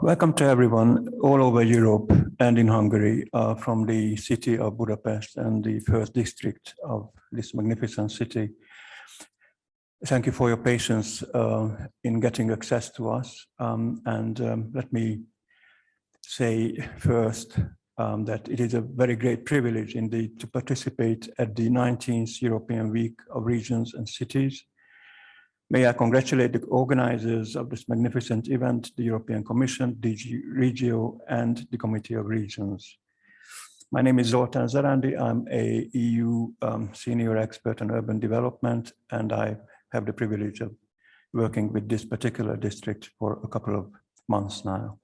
Welcome to everyone all over Europe and in Hungary from the city of Budapest and the first district of this magnificent city. Thank you for your patience in getting access to us. Let me say first that it is a very great privilege indeed to participate at the 19th European Week of Regions and Cities. May I congratulate the organizers of this magnificent event, the European Commission, DG Regio, and the Committee of Regions. My name is Zoltán Zarandi. I'm a EU senior expert on urban development, and I have the privilege of working with this particular district for a couple of months now.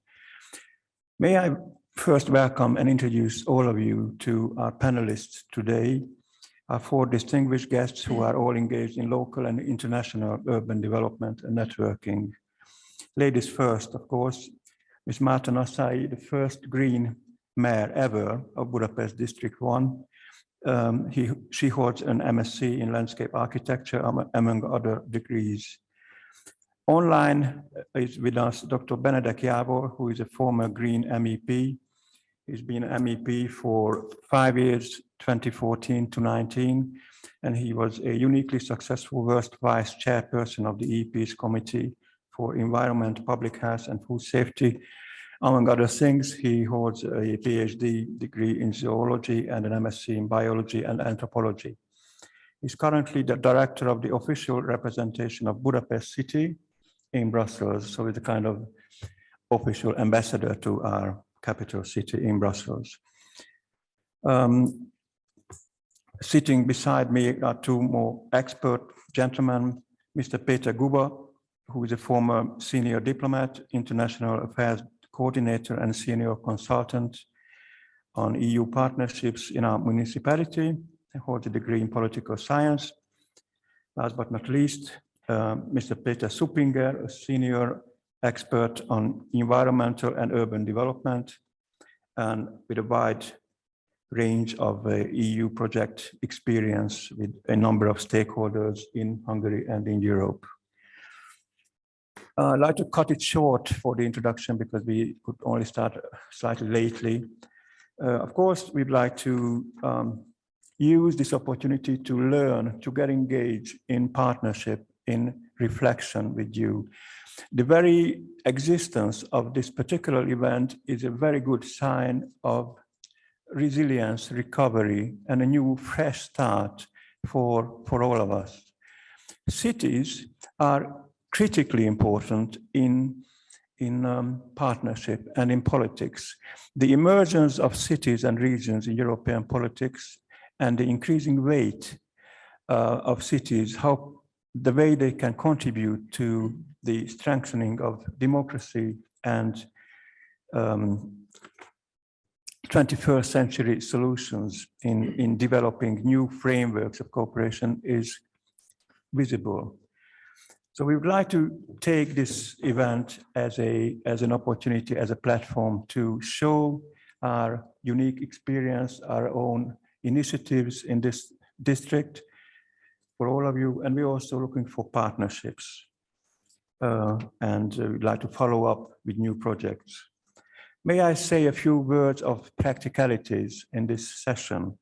May I first welcome and introduce all of you to our panelists today. Our four distinguished guests who are all engaged in local and international urban development and networking. Ladies first, of course, Ms. Márta Nassai, the first Green mayor ever of Budapest District 1. She holds an MSc in landscape architecture, among other degrees. Online is with us Dr. Benedek Jávor, who is a former Green MEP. He's been MEP for 5 years, 2014 to 19, and he was a uniquely successful first vice chairperson of the EP's Committee for Environment, Public Health and Food Safety. Among other things, he holds a PhD degree in zoology and an MSc in biology and anthropology. He's currently the director of the official representation of Budapest City in Brussels, so he's a kind of official ambassador to our capital city in Brussels. Sitting beside me are two more expert gentlemen, Mr. Péter Guba, who is a former senior diplomat, international affairs coordinator and senior consultant on EU partnerships in our municipality. He holds a degree in political science. Last but not least, Mr. Peter Suppinger, a senior expert on environmental and urban development, and with a wide range of EU project experience with a number of stakeholders in Hungary and in Europe. I'd like to cut it short for the introduction because we could only start slightly lately. Of course, we'd like to use this opportunity to learn, to get engaged in partnership, in reflection with you. The very existence of this particular event is a very good sign of resilience, recovery, and a new fresh start for all of us. Cities are critically important in partnership and in politics. The emergence of cities and regions in European politics and the increasing weight of cities, how the way they can contribute to the strengthening of democracy and 21st century solutions in developing new frameworks of cooperation is visible. So we would like to take this event as an opportunity, as a platform to show our unique experience, our own initiatives in this district for all of you, and we're also looking for partnerships. And we'd like to follow up with new projects. May I say a few words of practicalities in this session?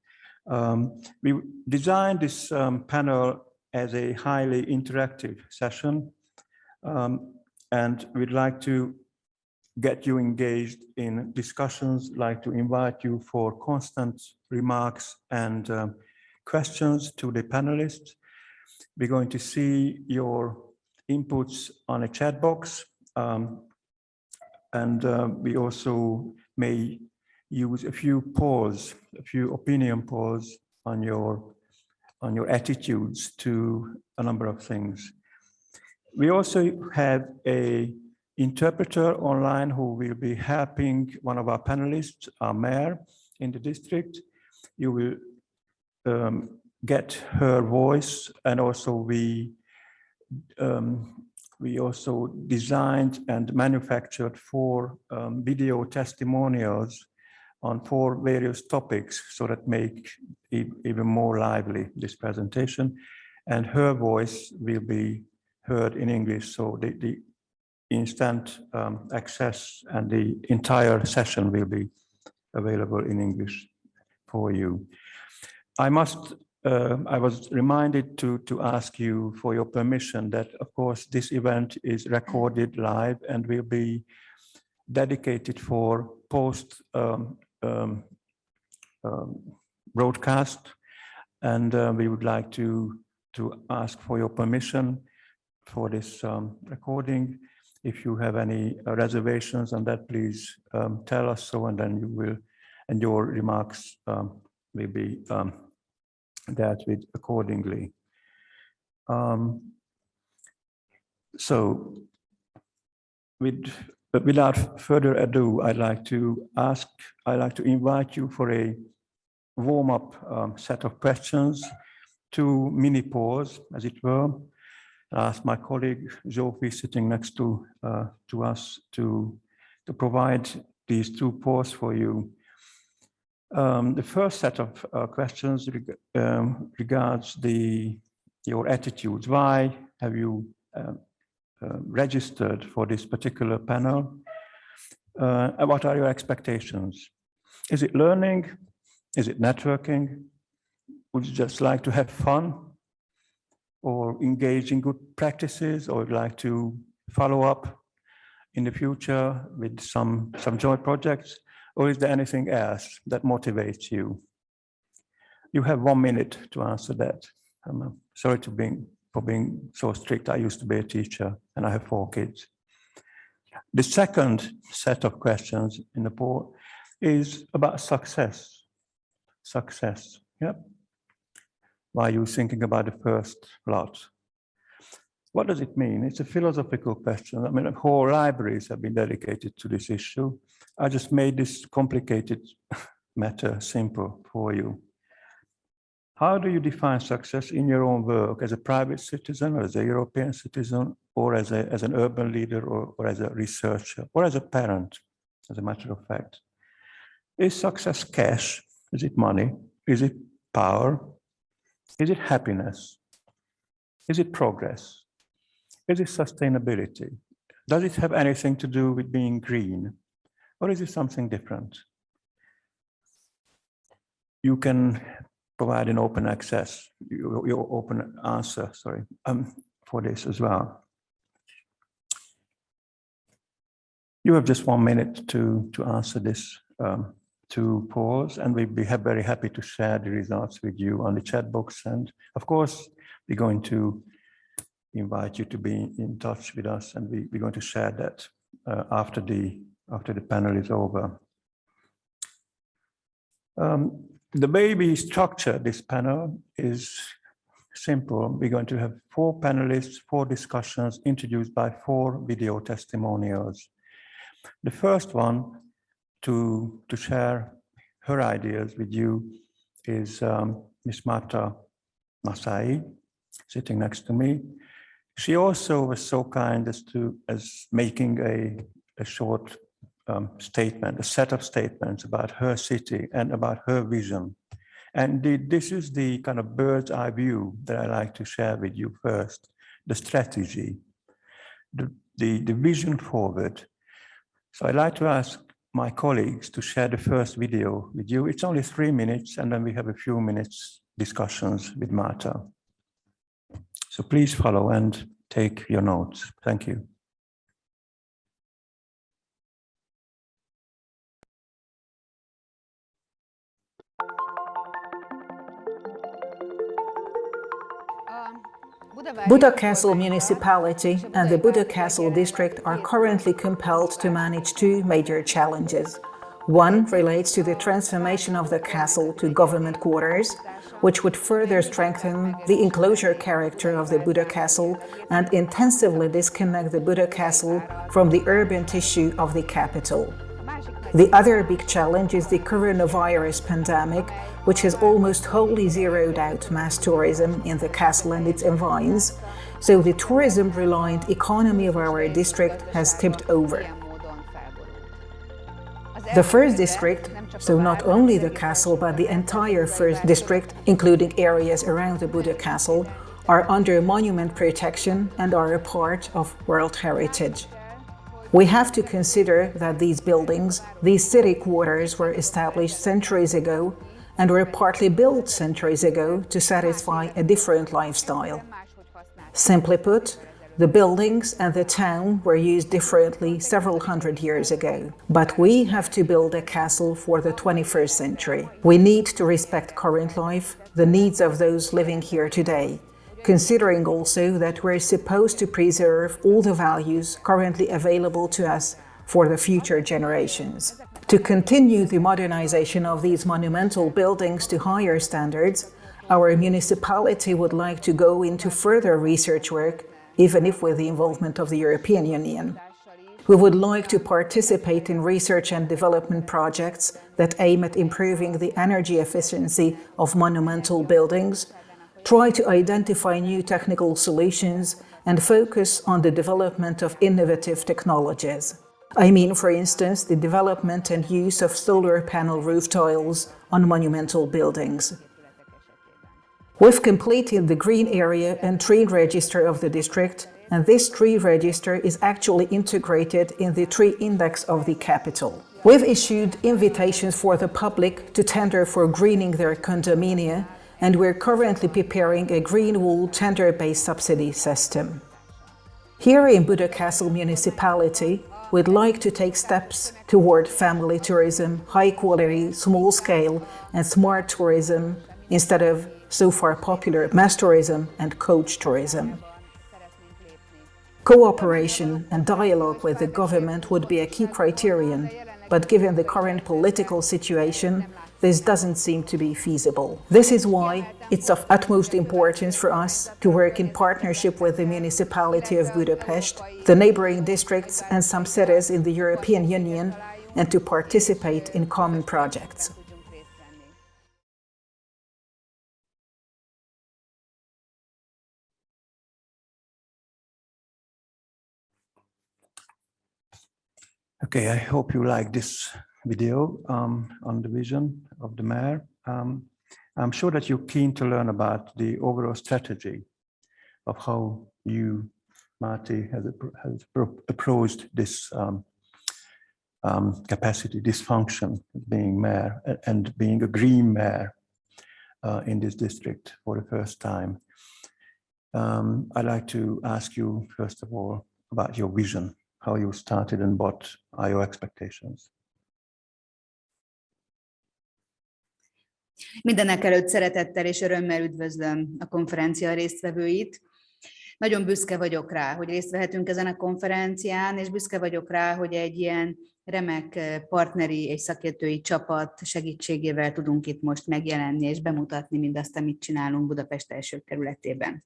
We designed this panel as a highly interactive session, and we'd like to get you engaged in discussions, like to invite you for constant remarks and questions to the panelists. We're going to see your inputs on a chat box, and we also may use a few polls, a few opinion polls on your attitudes to a number of things. We also have an interpreter online who will be helping one of our panelists, our mayor in the district. You will get her voice, and also we also designed and manufactured 4 video testimonials on 4 various topics, so that make it even more lively, this presentation. And her voice will be heard in English, so the instant access, and the entire session will be available in English for you. I was reminded to ask you for your permission that, of course, this event is recorded live and will be dedicated for post broadcast, and we would like to ask for your permission for this recording. If you have any reservations on that, please tell us so, and then you will, and your remarks will be dealt with accordingly. So, without further ado, I'd like to invite you for a warm-up set of questions, 2 mini pause, as it were. I ask my colleague Zsófi, sitting next to us, to provide these 2 pause for you. The first set of questions regards your attitudes. Why have you registered for this particular panel? What are your expectations? Is it learning? Is it networking? Would you just like to have fun or engage in good practices, or would like to follow up in the future with some joint projects? Or is there anything else that motivates you? You have 1 minute to answer that. I'm sorry for being so strict. I used to be a teacher and I have 4 kids. The second set of questions in the poll is about success. Success, yeah. Why are you thinking about the first lot? What does it mean? It's a philosophical question. I mean, whole libraries have been dedicated to this issue. I just made this complicated matter simple for you. How do you define success in your own work, as a private citizen, or as a European citizen, or as an urban leader, or as a researcher, or as a parent, as a matter of fact? Is success cash? Is it money? Is it power? Is it happiness? Is it progress? Is it sustainability? Does it have anything to do with being green? Or is it something different? You can provide an open access, your open answer, sorry, for this as well. You have just 1 minute to answer this, to pause, and we'd be very happy to share the results with you on the chat box. And of course, we're going to invite you to be in touch with us, and we're going to share that after the panel is over. The way we structure this panel is simple. We're going to have 4 panelists, 4 discussions introduced by 4 video testimonials. The first one to share her ideas with you is Ms. Marta Masai, sitting next to me. She also was so kind as making a short statement, a set of statements about her city and about her vision. And this is the kind of bird's eye view that I like to share with you first, the strategy, the vision forward. So I'd like to ask my colleagues to share the first video with you. It's only 3 minutes, and then we have a few minutes discussions with Marta. So please follow and take your notes. Thank you. Buda Castle municipality and the Buda Castle district are currently compelled to manage 2 major challenges. One relates to the transformation of the castle to government quarters, which would further strengthen the enclosure character of the Buda Castle and intensively disconnect the Buda Castle from the urban tissue of the capital. The other big challenge is the coronavirus pandemic, which has almost wholly zeroed out mass tourism in the castle and its environs, so the tourism-reliant economy of our district has tipped over. The first district, so not only the castle but the entire first district, including areas around the Buda Castle, are under monument protection and are a part of World Heritage. We have to consider that these buildings, these city quarters, were established centuries ago and were partly built centuries ago to satisfy a different lifestyle. Simply put, the buildings and the town were used differently several hundred years ago. But we have to build a castle for the 21st century. We need to respect current life, the needs of those living here today, considering also that we're supposed to preserve all the values currently available to us for the future generations. To continue the modernization of these monumental buildings to higher standards, our municipality would like to go into further research work, even if with the involvement of the European Union. We would like to participate in research and development projects that aim at improving the energy efficiency of monumental buildings, try to identify new technical solutions, and focus on the development of innovative technologies. I mean, for instance, the development and use of solar panel roof tiles on monumental buildings. We've completed the green area and tree register of the district, and this tree register is actually integrated in the tree index of the capital. We've issued invitations for the public to tender for greening their condominia, and we're currently preparing a green wool tender-based subsidy system. Here in Budapest municipality, we'd like to take steps toward family tourism, high-quality, small-scale and smart tourism, instead of so far popular mass tourism and coach tourism. Cooperation and dialogue with the government would be a key criterion, but given the current political situation, this doesn't seem to be feasible. This is why it's of utmost importance for us to work in partnership with the municipality of Budapest, the neighboring districts and some cities in the European Union, and to participate in common projects. Okay, I hope you like this video on the vision of the mayor. I'm sure that you're keen to learn about the overall strategy of how you, Marty, has approached this capacity, this function, being mayor and being a green mayor in this district for the first time. I'd like to ask you, first of all, about your vision, how you started and what are your expectations? Mindenekelőtt szeretettel és örömmel üdvözlöm a konferencia résztvevőit. Nagyon büszke vagyok rá, hogy részt vehetünk ezen a konferencián, és büszke vagyok rá, hogy egy ilyen remek partneri és szakértői csapat segítségével tudunk itt most megjelenni és bemutatni mindazt, amit csinálunk Budapest első kerületében.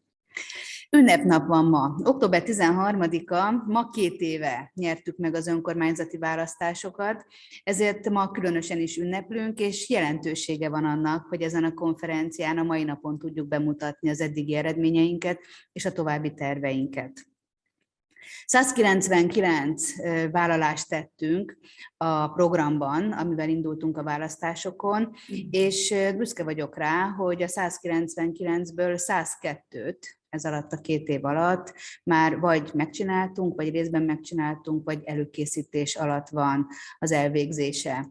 Ünnepnap van ma. Október 13-a, ma 2 éve nyertük meg az önkormányzati választásokat, ezért ma különösen is ünneplünk, és jelentősége van annak, hogy ezen a konferencián a mai napon tudjuk bemutatni az eddigi eredményeinket és a további terveinket. 199 vállalást tettünk a programban, amivel indultunk a választásokon, és büszke vagyok rá, hogy a 199-ből 102-t ez alatt a 2 év alatt már vagy megcsináltunk, vagy részben megcsináltunk, vagy előkészítés alatt van az elvégzése.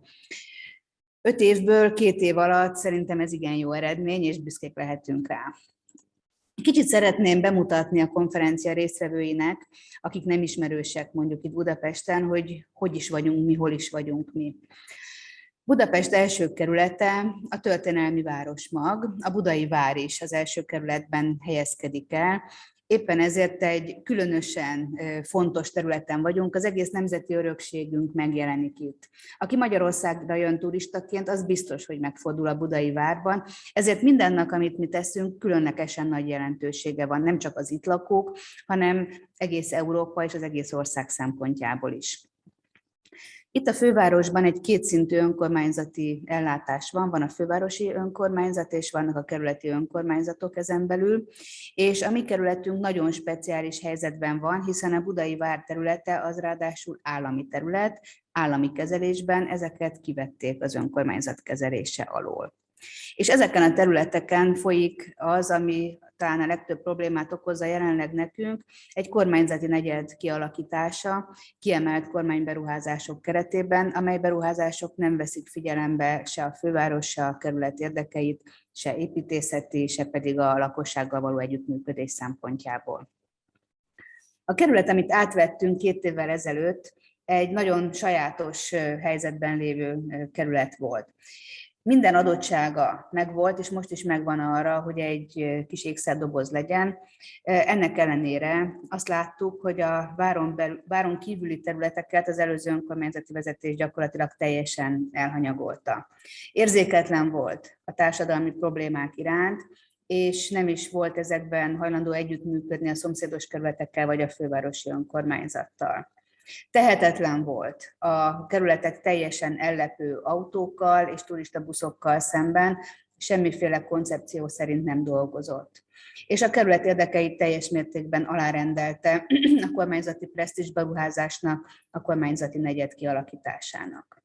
5 évből 2 év alatt szerintem ez igen jó eredmény, és büszkék lehetünk rá. Kicsit szeretném bemutatni a konferencia résztvevőinek, akik nem ismerősek mondjuk itt Budapesten, hogy is vagyunk mi, hol is vagyunk mi. Budapest első kerülete a történelmi városmag, a Budai Vár is az első kerületben helyezkedik el. Éppen ezért egy különösen fontos területen vagyunk, az egész nemzeti örökségünk megjelenik itt. Aki Magyarországra jön turistaként, az biztos, hogy megfordul a Budai Várban, ezért mindennek, amit mi teszünk, különlegesen nagy jelentősége van, nem csak az itt lakók, hanem egész Európa és az egész ország szempontjából is. Itt a fővárosban egy kétszintű önkormányzati ellátás van a fővárosi önkormányzat és vannak a kerületi önkormányzatok ezen belül, és a mi kerületünk nagyon speciális helyzetben van, hiszen a Budai Vár területe az ráadásul állami terület, állami kezelésben, ezeket kivették az önkormányzat kezelése alól. És ezeken a területeken folyik az, ami talán a legtöbb problémát okozza jelenleg nekünk, egy kormányzati negyed kialakítása, kiemelt kormányberuházások keretében, amely beruházások nem veszik figyelembe se a főváros, se a kerület érdekeit, se építészeti, se pedig a lakossággal való együttműködés szempontjából. A kerület, amit átvettünk 2 évvel ezelőtt, egy nagyon sajátos helyzetben lévő kerület volt. Minden adottsága megvolt, és most is megvan arra, hogy egy kis ékszerdoboz legyen. Ennek ellenére azt láttuk, hogy a váron kívüli területeket az előző önkormányzati vezetés gyakorlatilag teljesen elhanyagolta. Érzéketlen volt a társadalmi problémák iránt, és nem is volt ezekben hajlandó együttműködni a szomszédos kerületekkel vagy a fővárosi önkormányzattal. Tehetetlen volt a kerületet teljesen ellepő autókkal és turistabuszokkal szemben, semmiféle koncepció szerint nem dolgozott. És a kerület érdekeit teljes mértékben alárendelte a kormányzati presztízsberuházásnak, a kormányzati negyed kialakításának.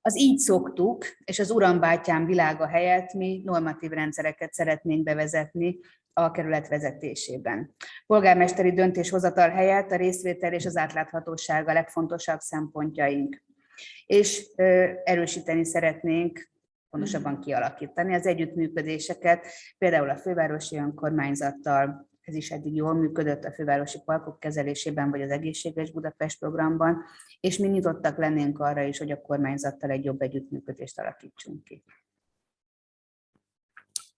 Az így szoktuk, és az uram bátyám világa helyett mi normatív rendszereket szeretnénk bevezetni a kerület vezetésében. Polgármesteri döntéshozatal helyett a részvétel és az átláthatóság a legfontosabb szempontjaink. És erősíteni szeretnénk, pontosabban kialakítani az együttműködéseket, például a fővárosi önkormányzattal, ez is eddig jól működött a fővárosi parkok kezelésében, vagy az Egészséges Budapest programban, és mi nyitottak lennénk arra is, hogy a kormányzattal egy jobb együttműködést alakítsunk ki.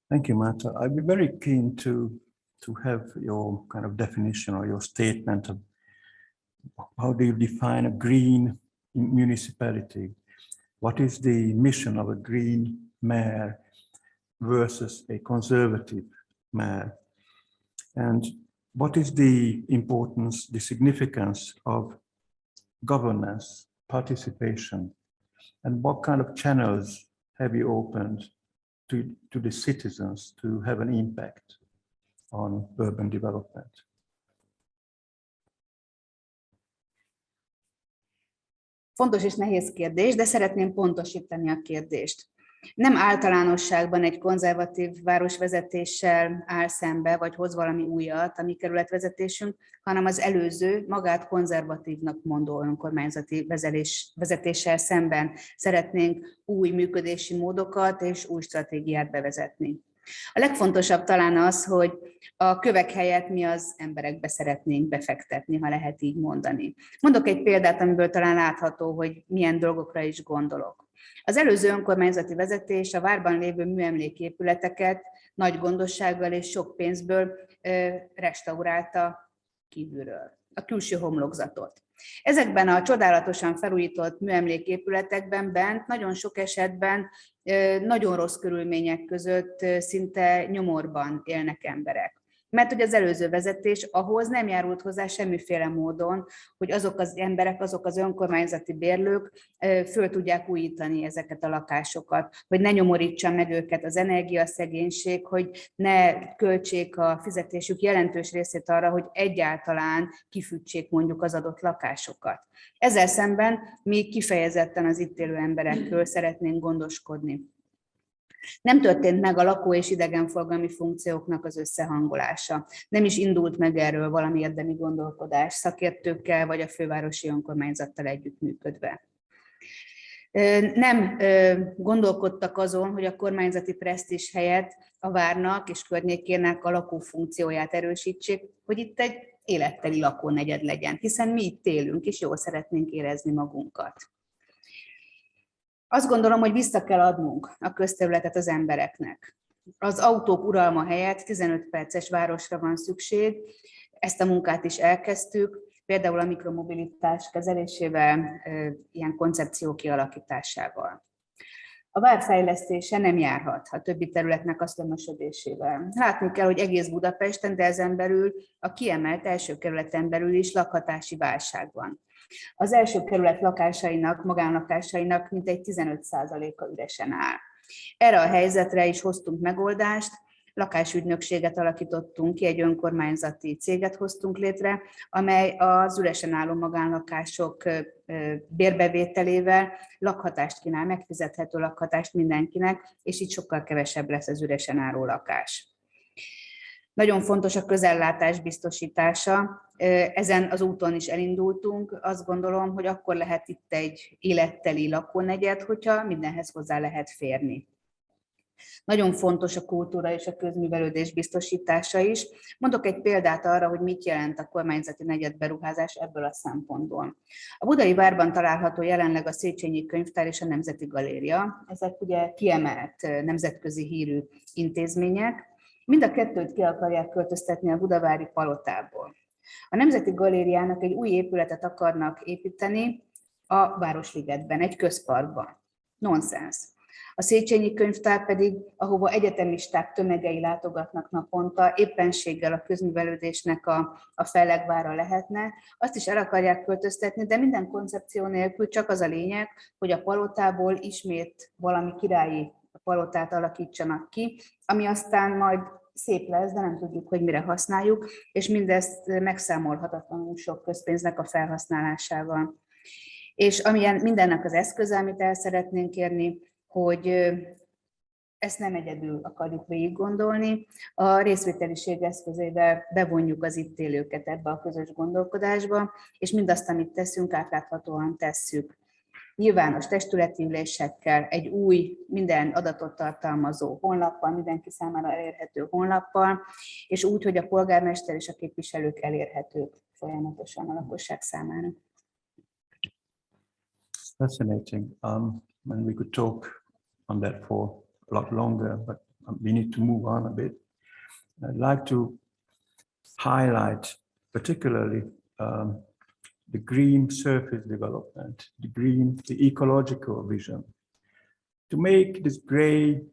Thank you, Marta. I'd be very keen to have your kind of definition or your statement of how do you define a green municipality? What is the mission of a green mayor versus a conservative mayor? And what is the importance, the significance of governance, participation? And what kind of channels have you opened to the citizens to have an impact on urban development? Fontos és nehéz kérdés, de szeretném pontosítani a kérdést. Nem általánosságban egy konzervatív városvezetéssel áll szembe, vagy hoz valami újat a mi kerületvezetésünk, hanem az előző, magát konzervatívnak mondó önkormányzati vezetéssel szemben szeretnénk új működési módokat és új stratégiát bevezetni. A legfontosabb talán az, hogy a kövek helyett mi az emberekbe szeretnénk befektetni, ha lehet így mondani. Mondok egy példát, amiből talán látható, hogy milyen dolgokra is gondolok. Az előző önkormányzati vezetés a várban lévő műemléképületeket nagy gondossággal és sok pénzből restaurálta kívülről, a külső homlokzatot. Ezekben a csodálatosan felújított műemléképületekben bent nagyon sok esetben nagyon rossz körülmények között szinte nyomorban élnek emberek. Mert hogy az előző vezetés ahhoz nem járult hozzá semmiféle módon, hogy azok az emberek, azok az önkormányzati bérlők föl tudják újítani ezeket a lakásokat, hogy ne nyomorítsa meg őket az energiaszegénység, hogy ne költsék a fizetésük jelentős részét arra, hogy egyáltalán kifűtsék mondjuk az adott lakásokat. Ezzel szemben mi kifejezetten az itt élő emberekről szeretnénk gondoskodni. Nem történt meg a lakó- és idegenforgalmi funkcióknak az összehangolása. Nem is indult meg erről valami érdemi gondolkodás szakértőkkel vagy a fővárosi önkormányzattal együttműködve. Nem gondolkodtak azon, hogy a kormányzati presztízs helyett a várnak és környékének a lakófunkcióját erősítsék, hogy itt egy életteli lakónegyed legyen, hiszen mi itt élünk és jól szeretnénk érezni magunkat. Azt gondolom, hogy vissza kell adnunk a közterületet az embereknek. Az autók uralma helyett 15 perces városra van szükség, ezt a munkát is elkezdtük, például a mikromobilitás kezelésével, ilyen koncepció kialakításával. A vár fejlesztése nem járhat a többi területnek a szömösödésével. Látni kell, hogy egész Budapesten, de ezen belül a kiemelt első kerületen belül is lakhatási válság van. Az első kerület lakásainak, magánlakásainak mintegy 15%-a üresen áll. Erre a helyzetre is hoztunk megoldást, lakásügynökséget alakítottunk ki, egy önkormányzati céget hoztunk létre, amely az üresen álló magánlakások bérbevételével lakhatást kínál, megfizethető lakhatást mindenkinek, és így sokkal kevesebb lesz az üresen álló lakás. Nagyon fontos a közellátás biztosítása. Ezen az úton is elindultunk. Azt gondolom, hogy akkor lehet itt egy életteli lakónegyed, hogyha mindenhez hozzá lehet férni. Nagyon fontos a kultúra és a közművelődés biztosítása is. Mondok egy példát arra, hogy mit jelent a kormányzati negyedberuházás ebből a szempontból. A Budai várban található jelenleg a Széchenyi Könyvtár és a Nemzeti Galéria. Ezek ugye kiemelt nemzetközi hírű intézmények. Mind a kettőt ki akarják költöztetni a budavári palotából. A Nemzeti Galériának egy új épületet akarnak építeni a Városligetben, egy közparkban. Nonsens. A Széchenyi Könyvtár pedig, ahova egyetemisták tömegei látogatnak naponta, éppenséggel a közművelődésnek a fellegvára lehetne, azt is el akarják költöztetni, de minden koncepció nélkül csak az a lényeg, hogy a palotából ismét valami királyi palotát alakítsanak ki, ami aztán majd szép lesz, de nem tudjuk, hogy mire használjuk, és mindezt megszámolhatatlanul sok közpénznek a felhasználásával. És amilyen mindennek az eszköze, amit el szeretnénk érni, hogy ezt nem egyedül akarjuk végig gondolni, a részvételiség eszközével bevonjuk az itt élőket ebbe a közös gondolkodásba, és mindazt, amit teszünk, átláthatóan tesszük. Nyilvános testületi ülésekkel, egy új, minden adatot tartalmazó honlappal, mindenki számára elérhető honlappal, és úgy, hogy a polgármester és a képviselők elérhetők folyamatosan a lakosság számára. Fascinating. And we could talk on that for a lot longer, but we need to move on a bit. I'd like to highlight particularly the green surface development, the ecological vision. To make this gray,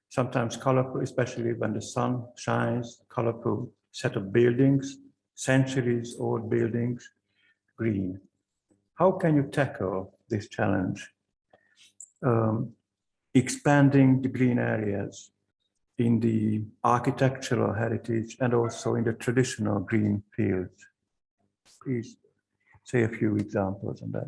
sometimes colorful, especially when the sun shines, colorful set of buildings, centuries-old buildings, green. How can you tackle this challenge? Expanding the green areas in the architectural heritage and also in the traditional green fields. Please say a few examples on that.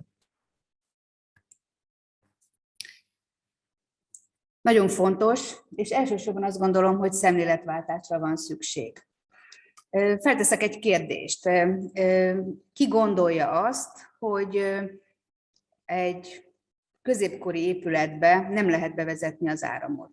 Nagyon fontos, és elsősorban azt gondolom, hogy szemléletváltásra van szükség. Felteszek egy kérdést. Ki gondolja azt, hogy egy középkori épületbe nem lehet bevezetni az áramot?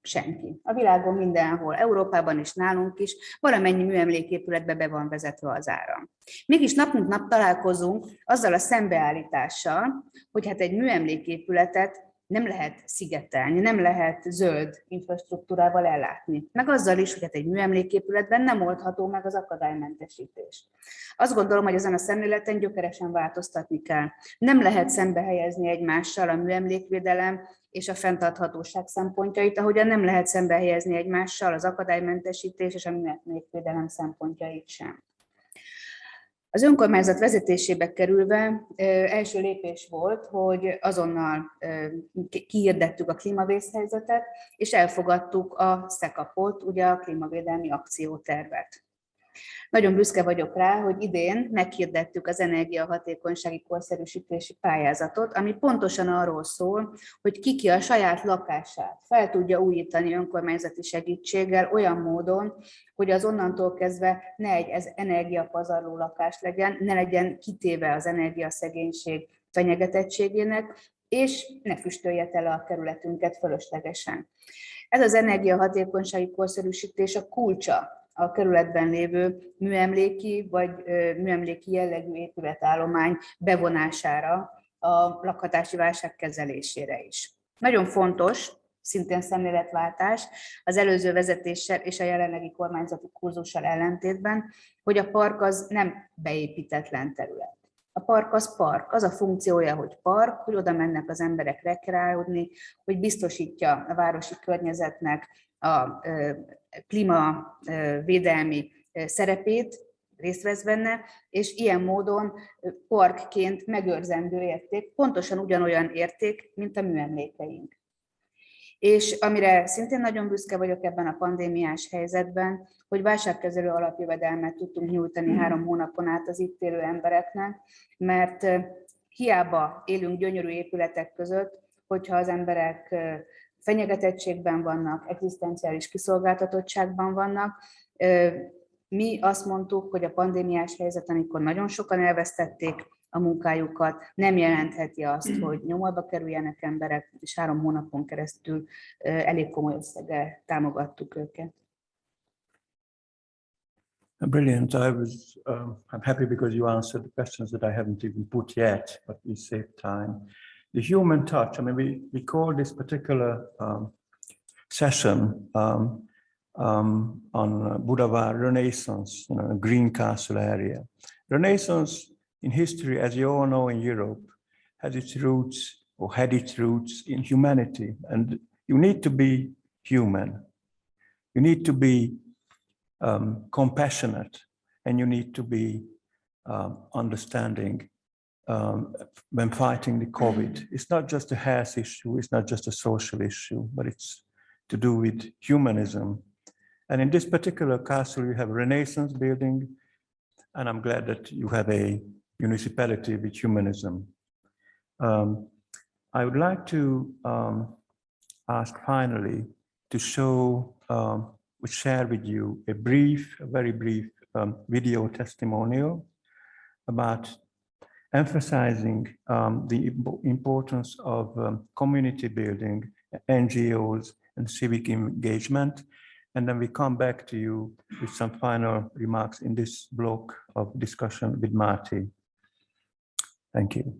Senki. A világon mindenhol, Európában és nálunk is valamennyi műemléképületbe be van vezetve az áram. Mégis nap mint nap találkozunk azzal a szembeállítással, hogy hát egy műemléképületet nem lehet szigetelni, nem lehet zöld infrastruktúrával ellátni. Meg azzal is, hogy hát egy műemléképületben nem oldható meg az akadálymentesítés. Azt gondolom, hogy ezen a szemléleten gyökeresen változtatni kell. Nem lehet szembe helyezni egymással a műemlékvédelem és a fenntarthatóság szempontjait, ahogyan nem lehet szembe helyezni egymással az akadálymentesítés és a műemlékvédelem szempontjait sem. Az önkormányzat vezetésébe kerülve első lépés volt, hogy azonnal kiirdettük a klímavészhelyzetet, és elfogadtuk a SZEKAP-ot, ugye a klímavédelmi akciótervet. Nagyon büszke vagyok rá, hogy idén meghirdettük az energiahatékonysági korszerűsítési pályázatot, ami pontosan arról szól, hogy ki a saját lakását fel tudja újítani önkormányzati segítséggel olyan módon, hogy az onnantól kezdve ne egy energiapazarló lakás legyen, ne legyen kitéve az energiaszegénység fenyegetettségének, és ne füstölje tele a kerületünket fölöslegesen. Ez az energiahatékonysági korszerűsítés a kulcsa a kerületben lévő műemléki vagy műemléki jellegű épületállomány bevonására, a lakhatási válság kezelésére is. Nagyon fontos, szintén szemléletváltás, az előző vezetéssel és a jelenlegi kormányzati kurzussal ellentétben, hogy a park az nem beépítetlen terület. A park az park, az a funkciója, hogy park, hogy oda mennek az emberek rekreálódni, hogy biztosítja a városi környezetnek a klímavédelmi szerepét, részt vesz benne, és ilyen módon parkként megőrzendő érték, pontosan ugyanolyan érték, mint a műemlékeink. És amire szintén nagyon büszke vagyok ebben a pandémiás helyzetben, hogy válságkezelő alapjövedelmet tudtunk nyújtani 3 hónapon át az itt élő embereknek, mert hiába élünk gyönyörű épületek között, hogyha az emberek fenyegetettségben vannak, egzisztenciális kiszolgáltatottságban vannak. Mi azt mondtuk, hogy a pandémiás helyzet, amikor nagyon sokan elvesztették a munkájukat, nem jelentheti azt, hogy nyomorba kerüljenek emberek, és 3 hónapon keresztül elég komoly összeggel támogattuk őket. Brilliant. I'm happy because you answered the questions that I haven't even put yet, but we saved time. The human touch, I mean, we call this particular session on Budavári Renaissance, a green castle area. Renaissance in history, as you all know, in Europe, has its roots or had its roots in humanity. And you need to be human. You need to be compassionate, and you need to be understanding when fighting the COVID. It's not just a health issue, it's not just a social issue, but it's to do with humanism. And in this particular castle, you have a Renaissance building, and I'm glad that you have a municipality with humanism. I would like to ask finally to show, share with you a very brief video testimonial about emphasizing the importance of community building, NGOs, and civic engagement. And then we come back to you with some final remarks in this block of discussion with Marty. Thank you.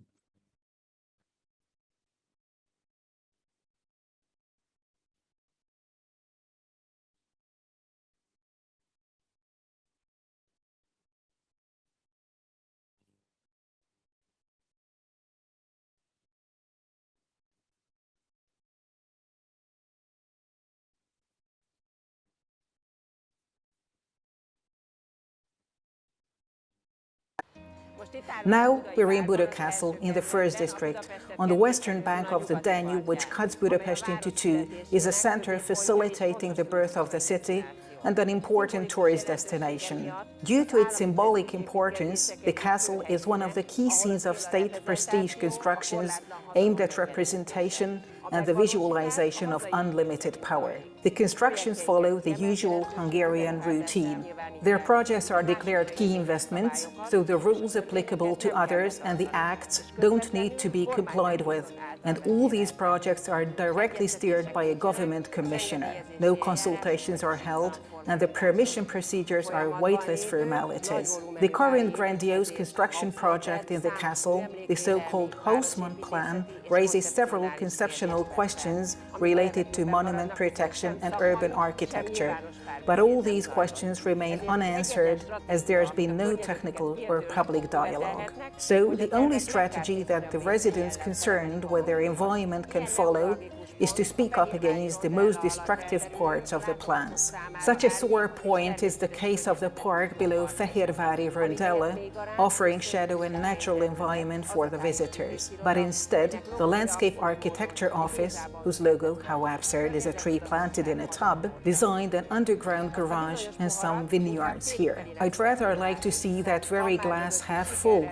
Now we're in Buda Castle in the 1st district. On the western bank of the Danube, which cuts Budapest into two, is a center facilitating the birth of the city and an important tourist destination. Due to its symbolic importance, the castle is one of the key scenes of state prestige constructions aimed at representation and the visualization of unlimited power. The constructions follow the usual Hungarian routine. Their projects are declared key investments, so the rules applicable to others and the acts don't need to be complied with, and all these projects are directly steered by a government commissioner. No consultations are held, and the permission procedures are weightless formalities. The current grandiose construction project in the castle, the so-called Haussmann Plan, raises several conceptual questions related to monument protection and urban architecture. But all these questions remain unanswered as there's been no technical or public dialogue. So the only strategy that the residents concerned with their environment can follow is to speak up against the most destructive parts of the plans. Such a sore point is the case of the park below Fehérvári Rondella, offering shadow and natural environment for the visitors. But instead, the Landscape Architecture Office, whose logo, how absurd, is a tree planted in a tub, designed an underground garage and some vineyards here. I'd rather like to see that very glass half full,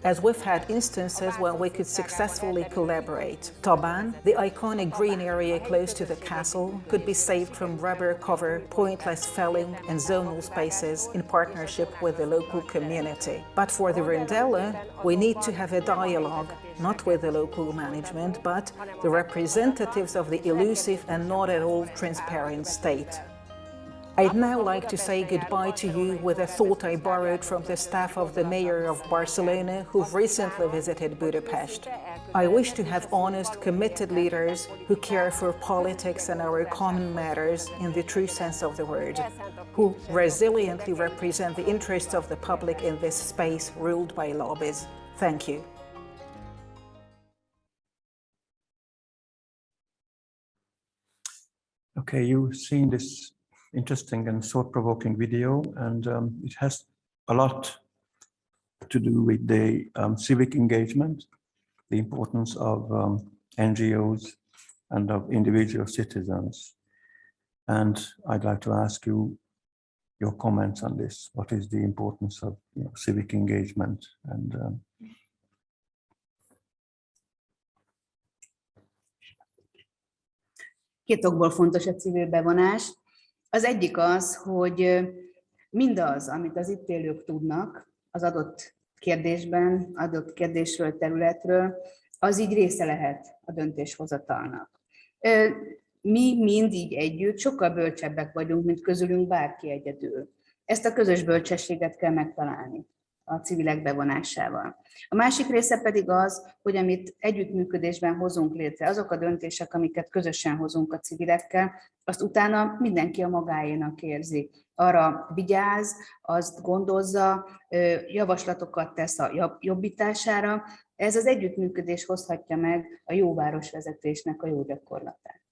as we've had instances where we could successfully collaborate. Tabán, the iconic green area close to the castle, could be saved from rubber cover, pointless felling and zonal spaces in partnership with the local community. But for the Rondella, we need to have a dialogue, not with the local management, but the representatives of the elusive and not at all transparent state. I'd now like to say goodbye to you with a thought I borrowed from the staff of the mayor of Barcelona, who've recently visited Budapest. I wish to have honest, committed leaders who care for politics and our common matters in the true sense of the word, who resiliently represent the interests of the public in this space ruled by lobbies. Thank you. Okay, you've seen this interesting and thought-provoking video, and it has a lot to do with the civic engagement, the importance of NGOs and of individual citizens. And I'd like to ask you your comments on this. What is the importance of civic engagement? And Két okból fontos a civil bevonás. Az egyik az, hogy mindaz, amit az itt élők tudnak az adott kérdésben, adott kérdésről, területről, az így része lehet a döntéshozatalnak. Mi mind így együtt sokkal bölcsebbek vagyunk, mint közülünk bárki egyedül. Ezt a közös bölcsességet kell megtalálni a civilek bevonásával. A másik része pedig az, hogy amit együttműködésben hozunk létre, azok a döntések, amiket közösen hozunk a civilekkel, azt utána mindenki a magáénak érzi. Arra vigyáz, azt gondozza, javaslatokat tesz a jobbítására. Ez az együttműködés hozhatja meg a jó városvezetésnek a jó gyakorlatát.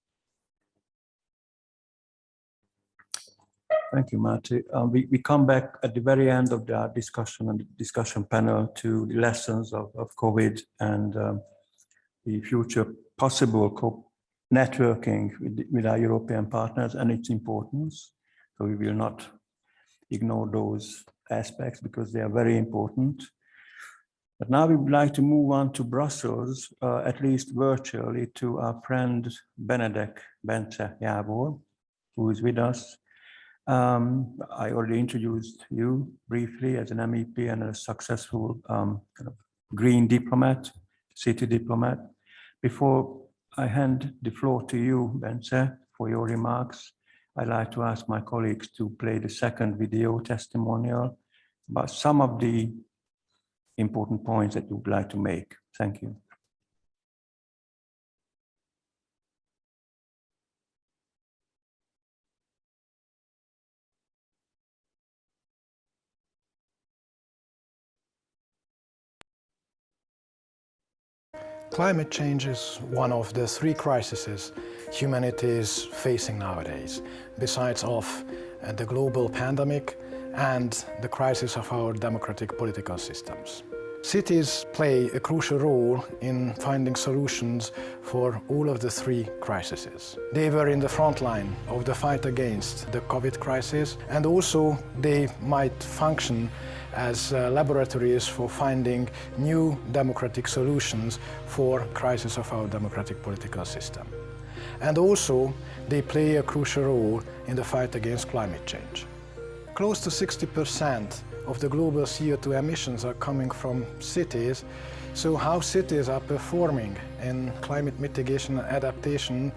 Thank you, Marty. We come back at the very end of the discussion and the discussion panel to the lessons of COVID and the future possible networking with our European partners and its importance. So we will not ignore those aspects because they are very important. But now we would like to move on to Brussels, at least virtually, to our friend Benedek Bence Jábor, who is with us. I already introduced you briefly as an MEP and a successful kind of green diplomat, city diplomat. Before I hand the floor to you, Bence, for your remarks, I'd like to ask my colleagues to play the second video testimonial about some of the important points that you would like to make. Thank you. Climate change is one of the three crises humanity is facing nowadays, besides of the global pandemic and the crisis of our democratic political systems. Cities play a crucial role in finding solutions for all of the three crises. They were in the front line of the fight against the COVID crisis, and also they might function as laboratories for finding new democratic solutions for crisis of our democratic political system. And also they play a crucial role in the fight against climate change. Close to 60% of the global CO2 emissions are coming from cities, so how cities are performing in climate mitigation and adaptation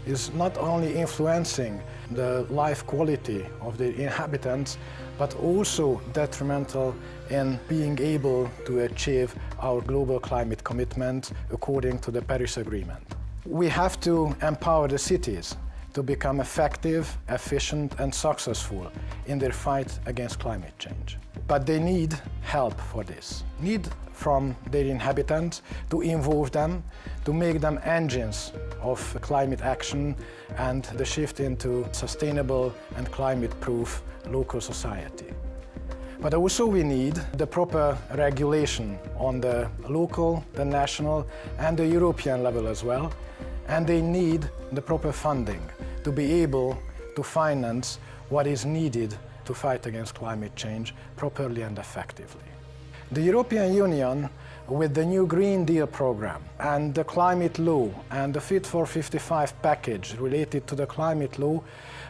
is not only influencing the life quality of the inhabitants, but also detrimental in being able to achieve our global climate commitment according to the Paris Agreement. We have to empower the cities to become effective, efficient and successful in their fight against climate change. But they need help for this. Need from their inhabitants to involve them, to make them engines of climate action and the shift into sustainable and climate-proof local society. But also we need the proper regulation on the local, the national and the European level as well, and they need the proper funding to be able to finance what is needed to fight against climate change properly and effectively. The European Union, with the new Green Deal program and the climate law and the Fit for 55 package related to the climate law,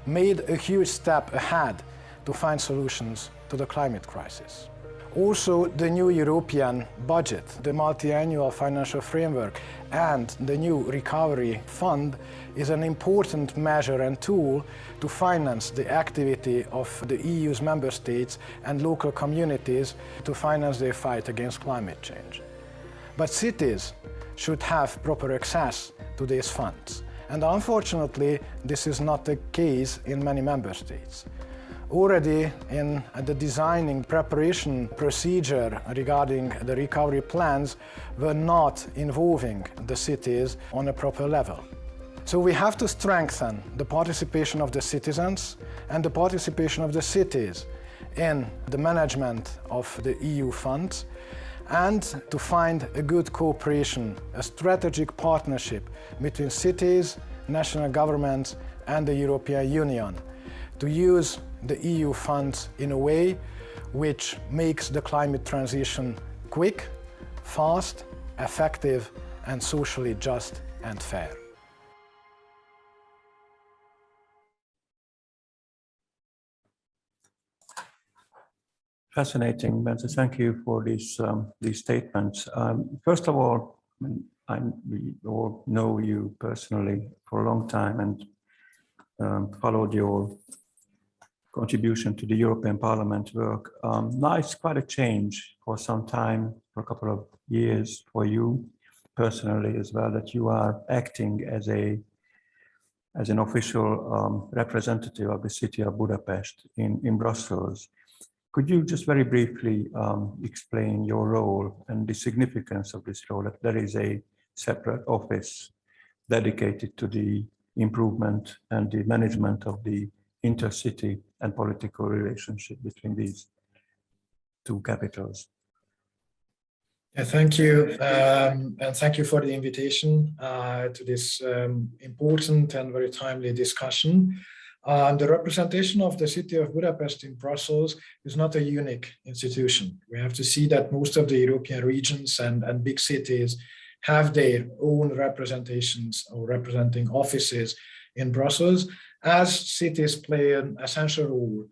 made a huge step ahead to find solutions to the climate crisis. Also, the new European budget, the multi-annual financial framework and the new recovery fund is an important measure and tool to finance the activity of the EU's member states and local communities to finance their fight against climate change. But cities should have proper access to these funds. And unfortunately, this is not the case in many member states. Already in the designing preparation procedure regarding the recovery plans were not involving the cities on a proper level. So we have to strengthen the participation of the citizens and the participation of the cities in the management of the EU funds, and to find a good cooperation, a strategic partnership between cities, national governments and the European Union to use the EU funds in a way which makes the climate transition quick, fast, effective, and socially just and fair. Fascinating, Bence. Thank you for these statements. First of all, we all know you personally for a long time and followed your contribution to the European Parliament work. Now it's quite a change for some time, for a couple of years for you personally as well, that you are acting as an official representative of the city of Budapest in Brussels. Could you just very briefly explain your role and the significance of this role, that there is a separate office dedicated to the improvement and the management of the intercity and political relationship between these two capitals? Yeah, thank you, and thank you for the invitation to this important and very timely discussion. The representation of the city of Budapest in Brussels is not a unique institution. We have to see that most of the European regions and big cities have their own representations or representing offices in Brussels, as cities play an essential role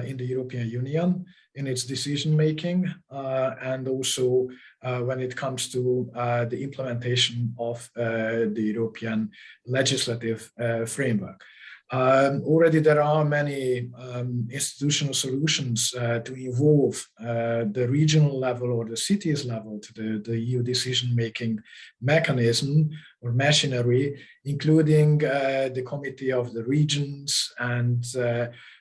in the European Union in its decision-making and also when it comes to the implementation of the European legislative framework. Already there are many institutional solutions to involve the regional level or the cities level to the EU decision-making mechanism or machinery, including the Committee of the Regions and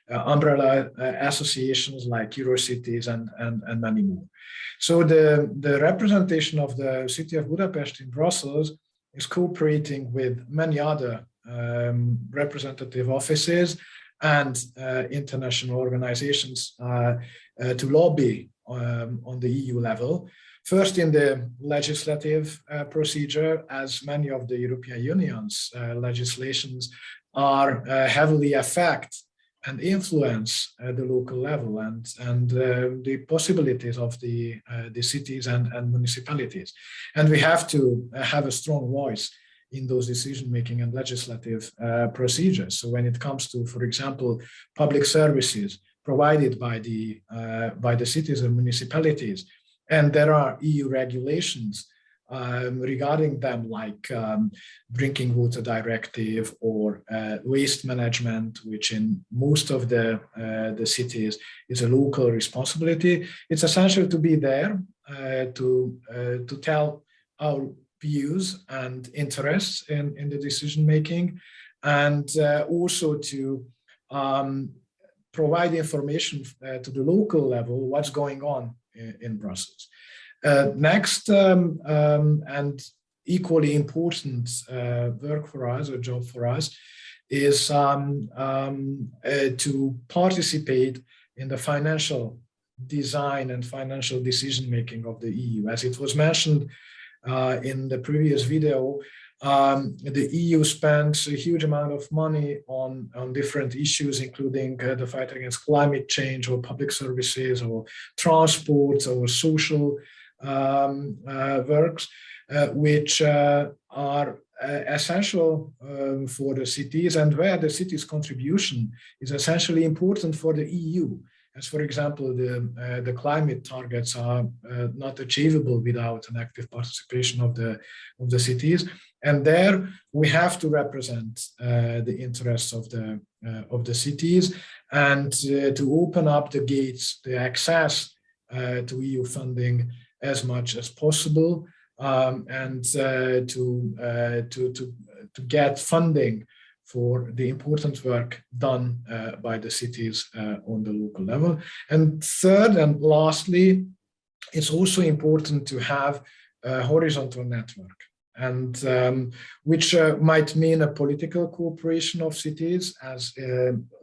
umbrella associations like Eurocities and many more. So the representation of the city of Budapest in Brussels is cooperating with many other representative offices and international organizations to lobby on the EU level. First in the legislative procedure, as many of the European Union's legislations are heavily affect and influence the local level and the possibilities of the cities and municipalities. And we have to have a strong voice in those decision-making and legislative procedures. So when it comes to, for example, public services provided by the cities and municipalities, and there are EU regulations regarding them, like drinking water directive or waste management, which in most of the cities is a local responsibility. It's essential to be there to tell our views and interests in the decision making, and also to provide information to the local level what's going on in Brussels. Next, and equally important work for us or job for us is to participate in the financial design and financial decision making of the EU. As it was mentioned in the previous video, the EU spends a huge amount of money on different issues, including the fight against climate change or public services or transport or social works, which are essential for the cities, and where the city's contribution is essentially important for the EU. As for example, the climate targets are not achievable without an active participation of the cities, and there we have to represent the interests of the cities and to open up the gates, the access to EU funding as much as possible, and to get funding for the important work done by the cities on the local level. And third and lastly, it's also important to have a horizontal network, and which might mean a political cooperation of cities, as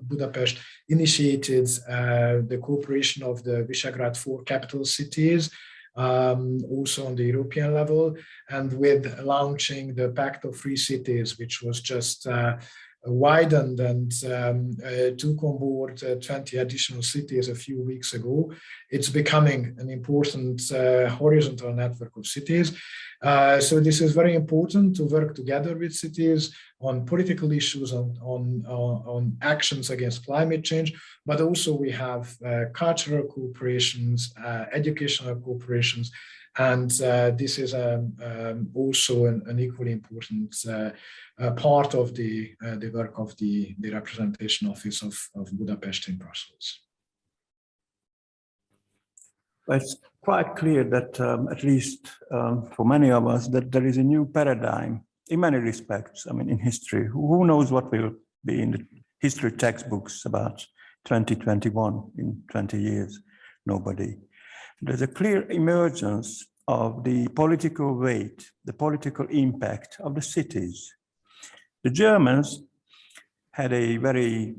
Budapest initiated the cooperation of the Visegrad 4 capital cities also on the European level, and with launching the Pact of Free Cities, which was just widened and took on board 20 additional cities a few weeks ago. It's becoming an important horizontal network of cities. So this is very important to work together with cities on political issues, on actions against climate change, but also we have cultural cooperations, educational cooperations, and this is also an equally important part of the work of the representation office of Budapest in Brussels. It's quite clear that, at least for many of us, that there is a new paradigm in many respects. I mean, in history, who knows what will be in the history textbooks about 2021 in 20 years? Nobody. There's a clear emergence of the political weight, the political impact of the cities. The Germans had a very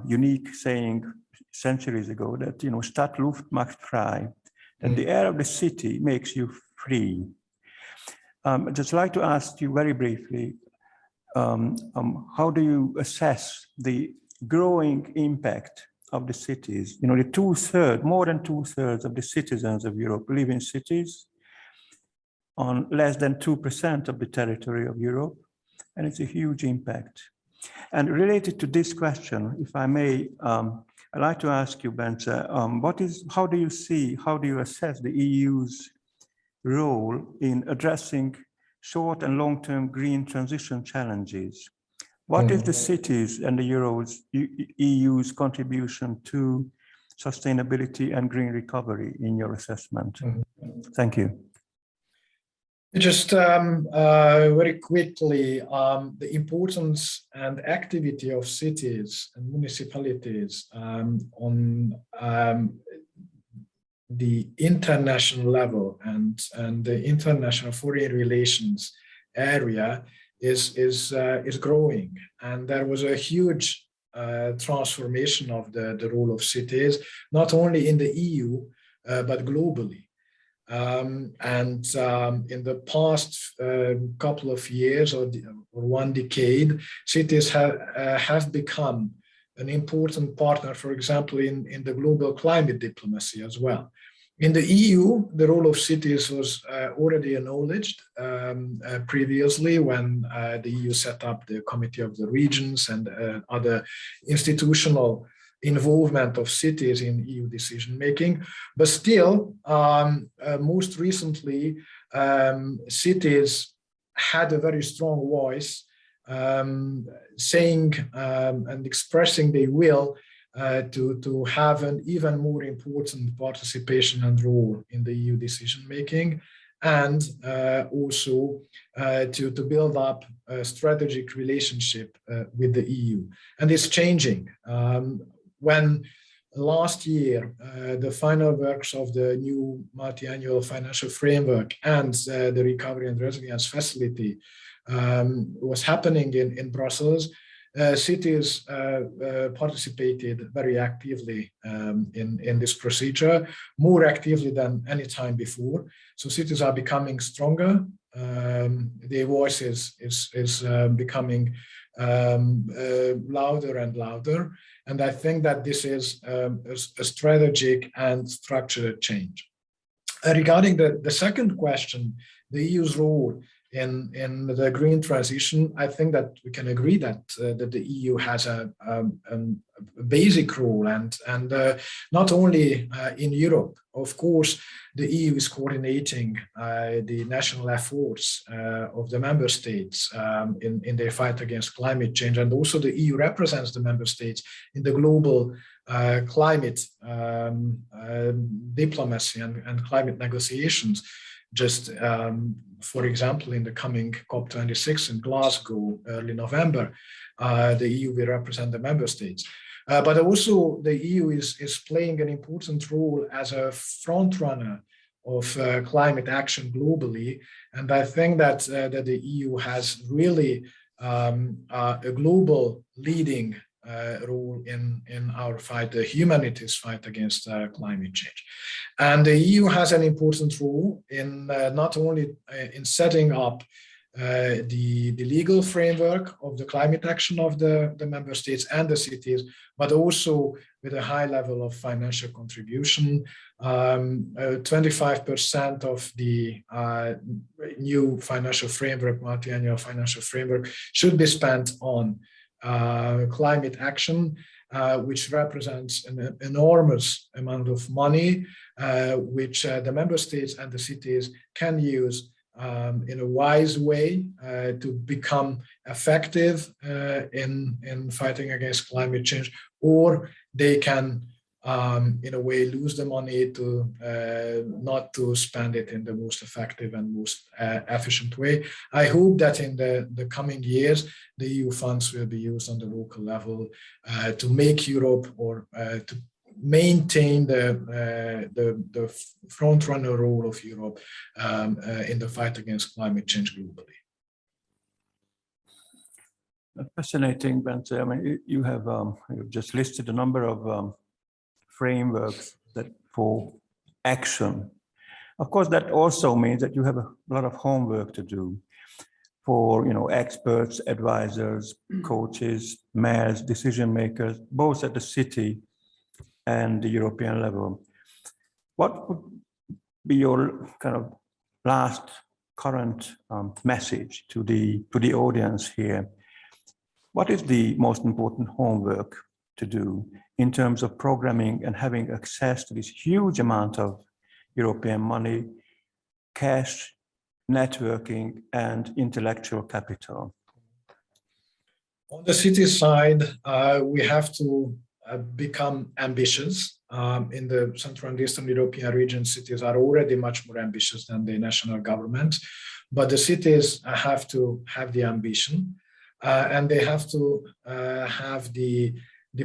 unique saying centuries ago that, you know, Stadtluft macht frei, that the air of the city makes you free. I'd just like to ask you very briefly, how do you assess the growing impact of the cities? You know, more than two-thirds of the citizens of Europe live in cities on less than 2% of the territory of Europe, and it's a huge impact. And related to this question, if I may, I'd like to ask you, Bence, how do you assess the EU's role in addressing short and long-term green transition challenges? What is the cities and the EU's contribution to sustainability and green recovery in your assessment? Thank you. Just very quickly, the importance and activity of cities and municipalities on the international level and the international foreign relations area is growing, and there was a huge transformation of the role of cities, not only in the EU but globally. And in the past couple of years or one decade, cities have become an important partner, for example, in the global climate diplomacy as well. In the EU, the role of cities was already acknowledged previously when the EU set up the Committee of the Regions and other institutional involvement of cities in EU decision-making. But still, most recently, cities had a very strong voice saying and expressing their will to have an even more important participation and role in the EU decision-making, and also to build up a strategic relationship with the EU. And it's changing. When last year, the final works of the new multi-annual financial framework and the Recovery and Resilience Facility was happening in Brussels, cities participated very actively in this procedure, more actively than any time before. So cities are becoming stronger. Their voice is becoming louder and louder. And I think that this is a strategic and structural change. Regarding the second question, the EU's role in the green transition, I think that we can agree that the EU has a basic role, and not only in Europe. Of course, the EU is coordinating the national efforts of the member states in their fight against climate change, and also the EU represents the member states in the global climate diplomacy and climate negotiations. Just for example, in the coming COP26 in Glasgow, early November, the EU will represent the member states. But also the EU is playing an important role as a front runner of climate action globally. And I think that the EU has really a global leading role in our fight, the humanity's fight against climate change. And the EU has an important role in not only in setting up the legal framework of the climate action of the member states and the cities, but also with a high level of financial contribution. 25% of the new financial framework, multi-annual financial framework, should be spent on climate action, which represents an enormous amount of money, which the member states and the cities can use in a wise way to become effective in fighting against climate change, or they can in a way lose the money to not to spend it in the most effective and most efficient way. I hope that in the coming years, the EU funds will be used on the local level to make Europe or to maintain the front-runner role of Europe in the fight against climate change globally. Fascinating, Bente. I mean, you've just listed a number of frameworks that for action. Of course, that also means that you have a lot of homework to do for experts, advisors, coaches, mayors, decision makers, both at the city and the European level. What would be your kind of last current message to the audience here? What is the most important homework to do in terms of programming and having access to this huge amount of European money, cash, networking, and intellectual capital? On the city side, we have to become ambitious. In the Central and Eastern European region, cities are already much more ambitious than the national government, but the cities have to have the ambition, and they have to have the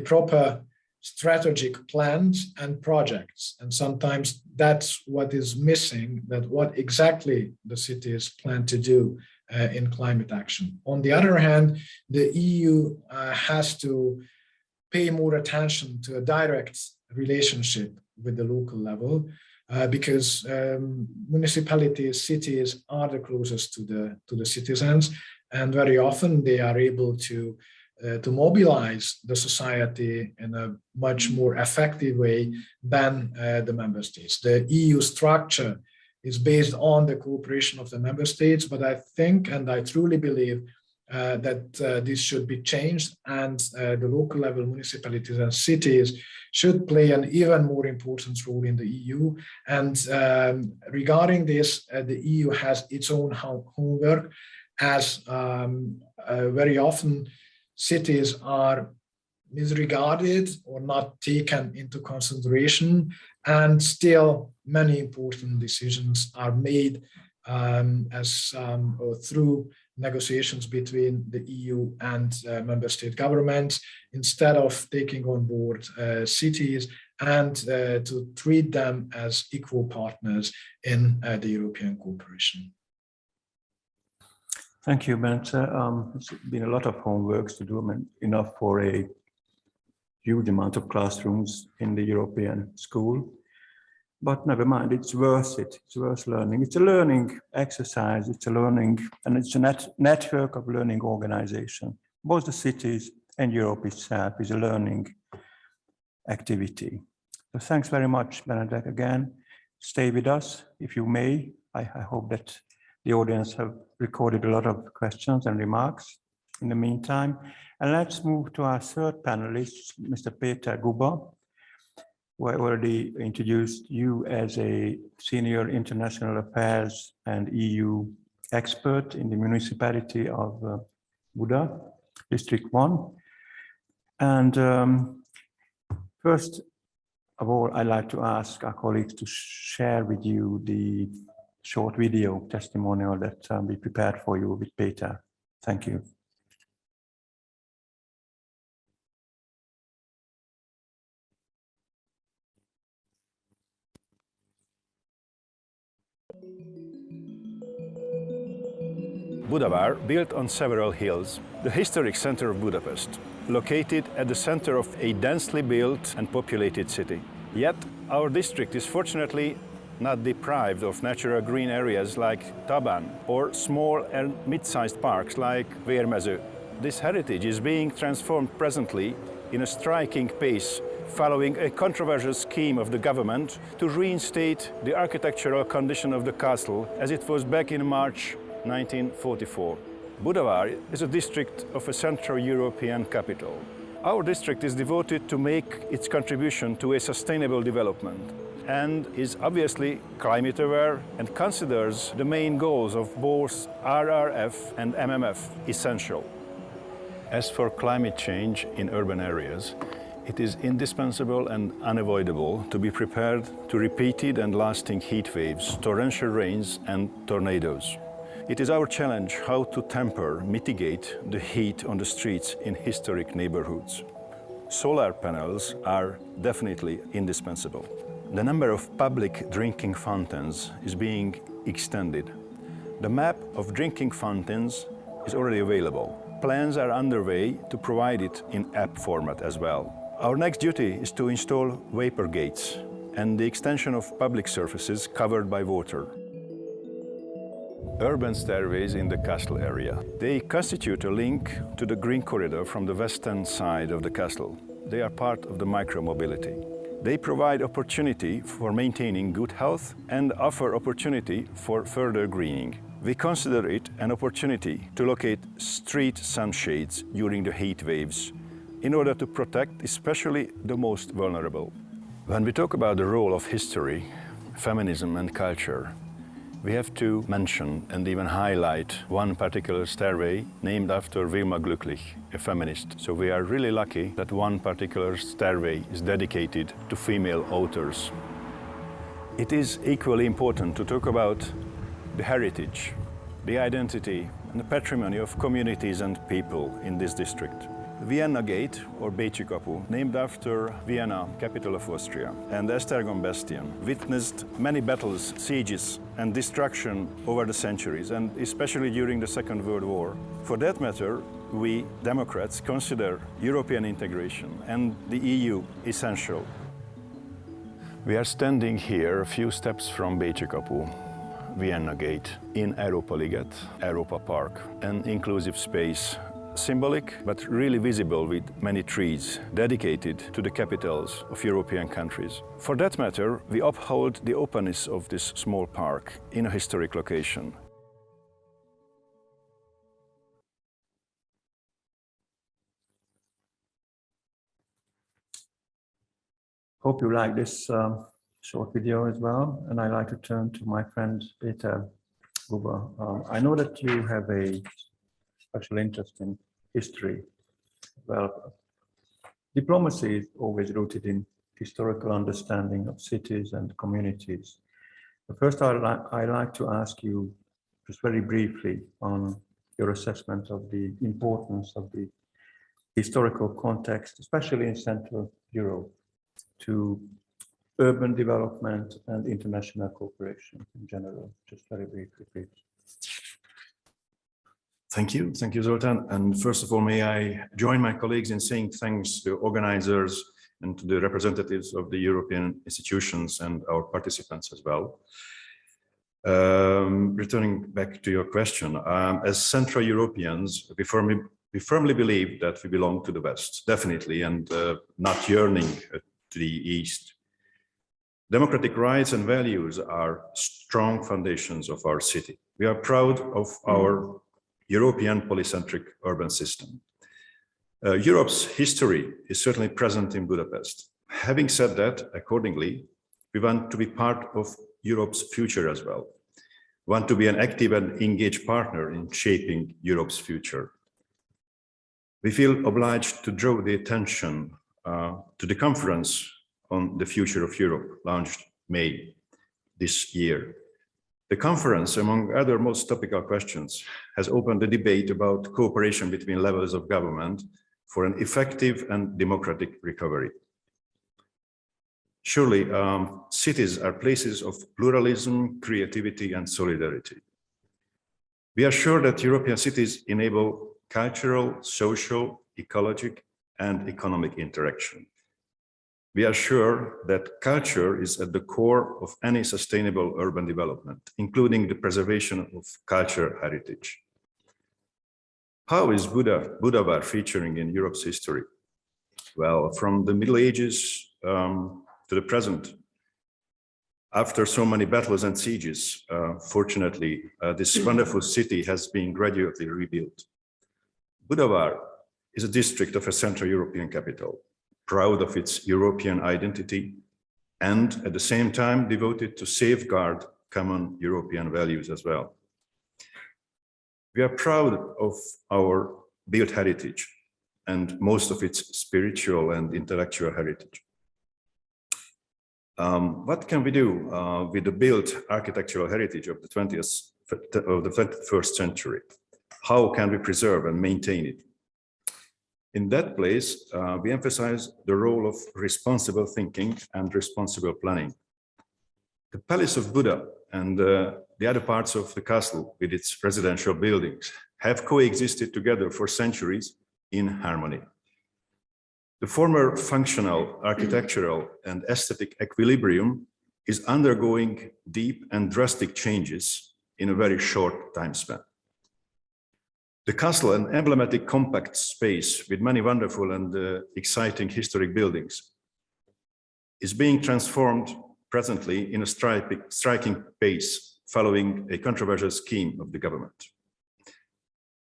proper strategic plans and projects. And sometimes that's what is missing, that what exactly the cities plan to do in climate action. On the other hand, the EU has to pay more attention to a direct relationship with the local level, because municipalities, cities are the closest to the citizens, and very often they are able to mobilize the society in a much more effective way than the member states. The EU structure is based on the cooperation of the member states, but I think and I truly believe that this should be changed, and the local level municipalities and cities should play an even more important role in the EU. And regarding this, the EU has its own homework, as very often cities are disregarded or not taken into consideration, and still many important decisions are made through negotiations between the EU and member state governments, instead of taking on board cities and to treat them as equal partners in the European cooperation. Thank you, Bente. It's been a lot of homework to do, enough for a huge amount of classrooms in the European school. But never mind, it's worth it. It's worth learning. It's a learning exercise. It's a learning, and it's a network of learning organization. Both the cities and Europe itself is a learning activity. So thanks very much, Benedek, again. Stay with us, if you may. I hope that the audience have recorded a lot of questions and remarks in the meantime. And let's move to our third panelist, Mr. Peter Guba, who I already introduced you as a senior international affairs and EU expert in the municipality of Buda, District 1. And first of all, I'd like to ask our colleagues to share with you the short video testimonial that we prepared for you with Peter. Thank you. Budavári, built on several hills, the historic center of Budapest. located at the center of a densely built and populated city. Yet, our district is fortunately not deprived of natural green areas like Taban or small and mid-sized parks like Vérmező. This heritage is being transformed presently in a striking pace following a controversial scheme of the government to reinstate the architectural condition of the castle as it was back in March 1944. Budavári is a district of a Central European capital. Our district is devoted to make its contribution to a sustainable development and is obviously climate aware and considers the main goals of both RRF and MMF essential. As for climate change in urban areas, it is indispensable and unavoidable to be prepared to repeated and lasting heat waves, torrential rains and tornadoes. It is our challenge how to temper, mitigate the heat on the streets in historic neighborhoods. Solar panels are definitely indispensable. The number of public drinking fountains is being extended. The map of drinking fountains is already available. Plans are underway to provide it in app format as well. Our next duty is to install vapor gates and the extension of public surfaces covered by water. Urban stairways in the castle area. They constitute a link to the green corridor from the western side of the castle. They are part of the micromobility. They provide opportunity for maintaining good health and offer opportunity for further greening. We consider it an opportunity to locate street sunshades during the heat waves in order to protect especially the most vulnerable. When we talk about the role of history, feminism and culture, we have to mention and even highlight one particular stairway named after Wilma Glücklich, a feminist. So we are really lucky that one particular stairway is dedicated to female authors. It is equally important to talk about the heritage, the identity and the patrimony of communities and people in this district. Vienna Gate, or Bécsi Kapu, named after Vienna, capital of Austria, and Esztergom Bastion, witnessed many battles, sieges, and destruction over the centuries, and especially during the Second World War. For that matter, we Democrats consider European integration and the EU essential. We are standing here a few steps from Bécsi Kapu, Vienna Gate, in Europa Liget, Europa Park, an inclusive space, symbolic but really visible with many trees dedicated to the capitals of European countries. For that matter, we uphold the openness of this small park in a historic location. Hope you like this short video as well, and I'd like to turn to my friend Peter Buba. I know that you have a special interest in history. Well, diplomacy is always rooted in historical understanding of cities and communities. But first, I'd like to ask you just very briefly on your assessment of the importance of the historical context, especially in Central Europe, to urban development and international cooperation in general. Just very briefly, please. Thank you, Zoltán. And first of all, may I join my colleagues in saying thanks to organizers and to the representatives of the European institutions and our participants as well. Returning back to your question, as Central Europeans, we firmly believe that we belong to the West, definitely, and not yearning to the East. Democratic rights and values are strong foundations of our city. We are proud of our European polycentric urban system. Europe's history is certainly present in Budapest. Having said that, accordingly, we want to be part of Europe's future as well. We want to be an active and engaged partner in shaping Europe's future. We feel obliged to draw the attention to the conference on the future of Europe, launched May this year. The conference, among other most topical questions, has opened a debate about cooperation between levels of government for an effective and democratic recovery. Surely, cities are places of pluralism, creativity, and solidarity. We are sure that European cities enable cultural, social, ecologic, and economic interaction. We are sure that culture is at the core of any sustainable urban development, including the preservation of cultural heritage. How is Budavári featuring in Europe's history? Well, from the Middle Ages to the present, after so many battles and sieges, fortunately, this wonderful city has been gradually rebuilt. Budavári is a district of a Central European capital, proud of its European identity, and at the same time devoted to safeguard common European values as well. We are proud of our built heritage and most of its spiritual and intellectual heritage. What can we do with the built architectural heritage of the 21st century? How can we preserve and maintain it? In that place, we emphasize the role of responsible thinking and responsible planning. The Palace of Buda and the other parts of the castle with its residential buildings have coexisted together for centuries in harmony. The former functional, architectural, and aesthetic equilibrium is undergoing deep and drastic changes in a very short time span. The castle, an emblematic compact space with many wonderful and exciting historic buildings, is being transformed presently in a striking pace following a controversial scheme of the government.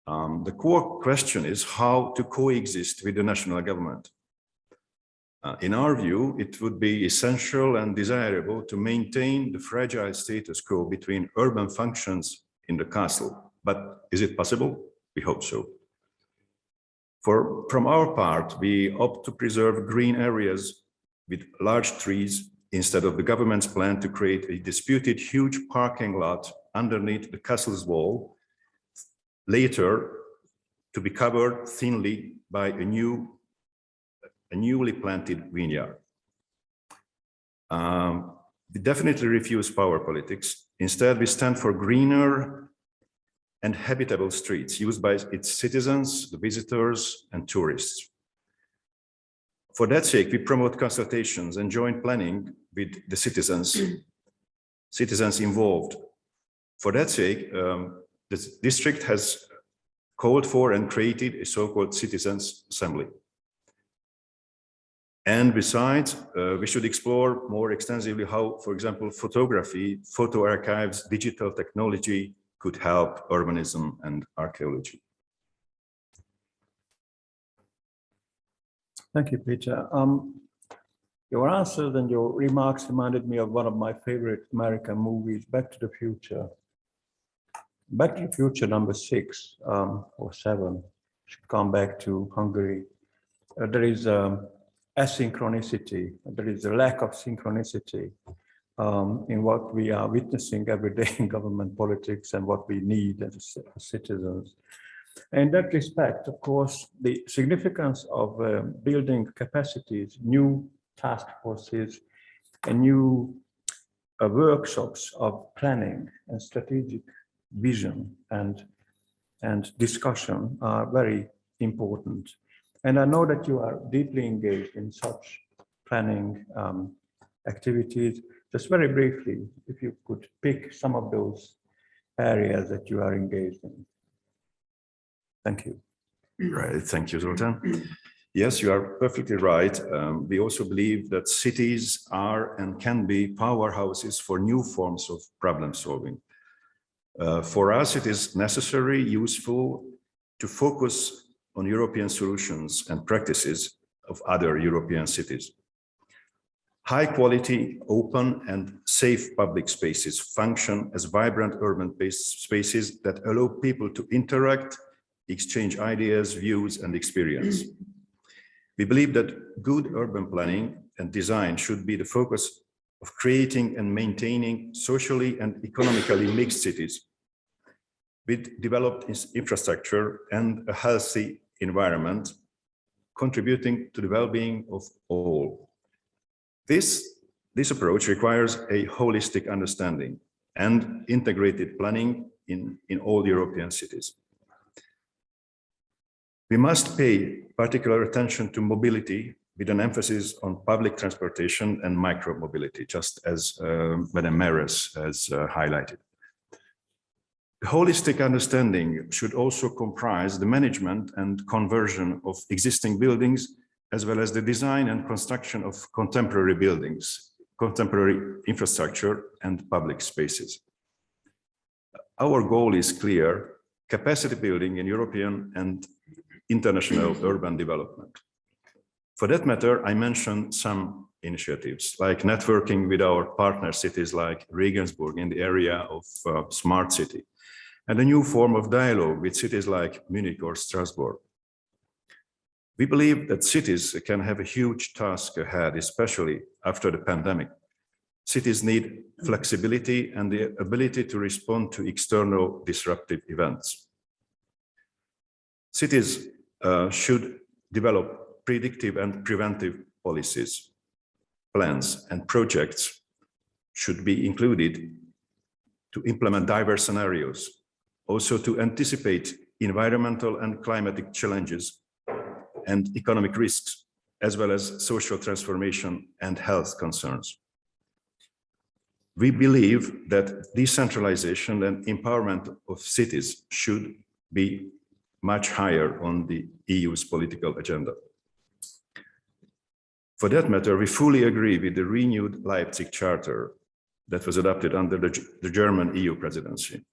The core question is how to coexist with the national government. In our view, it would be essential and desirable to maintain the fragile status quo between urban functions in the castle. But is it possible? We hope so. From our part, we opt to preserve green areas with large trees instead of the government's plan to create a disputed huge parking lot underneath the castle's wall, later to be covered thinly by a newly planted vineyard. We definitely refuse power politics. Instead, we stand for greener and habitable streets used by its citizens, the visitors, and tourists. For that sake, we promote consultations and joint planning with the citizens involved. For that sake, the district has called for and created a so-called citizens' assembly. And besides, we should explore more extensively how, for example, photography, photo archives, digital technology could help urbanism and archaeology. Thank you, Peter. Your answers and your remarks reminded me of one of my favorite American movies, Back to the Future. Back to the Future number 6 or 7 should come back to Hungary. There is asynchronicity. There is a lack of synchronicity in what we are witnessing every day in government politics and what we need as citizens. In that respect, of course, the significance of building capacities, new task forces, and new workshops of planning and strategic vision and discussion are very important. And I know that you are deeply engaged in such planning activities. Just very briefly, if you could pick some of those areas that you are engaged in. Thank you. Right, thank you, Zoltán. Yes, you are perfectly right. We also believe that cities are and can be powerhouses for new forms of problem solving. For us, it is necessary, useful to focus on European solutions and practices of other European cities. High quality, open and safe public spaces function as vibrant urban spaces that allow people to interact, exchange ideas, views, and experience. We believe that good urban planning and design should be the focus of creating and maintaining socially and economically mixed cities with developed infrastructure and a healthy environment, contributing to the well-being of all. This approach requires a holistic understanding and integrated planning in all European cities. We must pay particular attention to mobility with an emphasis on public transportation and micro-mobility, just as Madam Maris has highlighted. The holistic understanding should also comprise the management and conversion of existing buildings, as well as the design and construction of contemporary buildings, contemporary infrastructure, and public spaces. Our goal is clear: capacity building in European and international urban development. For that matter, I mentioned some initiatives like networking with our partner cities like Regensburg in the area of smart city, and a new form of dialogue with cities like Munich or Strasbourg. We believe that cities can have a huge task ahead, especially after the pandemic. Cities need flexibility and the ability to respond to external disruptive events. Cities should develop predictive and preventive policies. Plans and projects should be included to implement diverse scenarios, also to anticipate environmental and climatic challenges and economic risks, as well as social transformation and health concerns. We believe that decentralization and empowerment of cities should be much higher on the EU's political agenda. For that matter, we fully agree with the renewed Leipzig Charter that was adopted under the German EU presidency.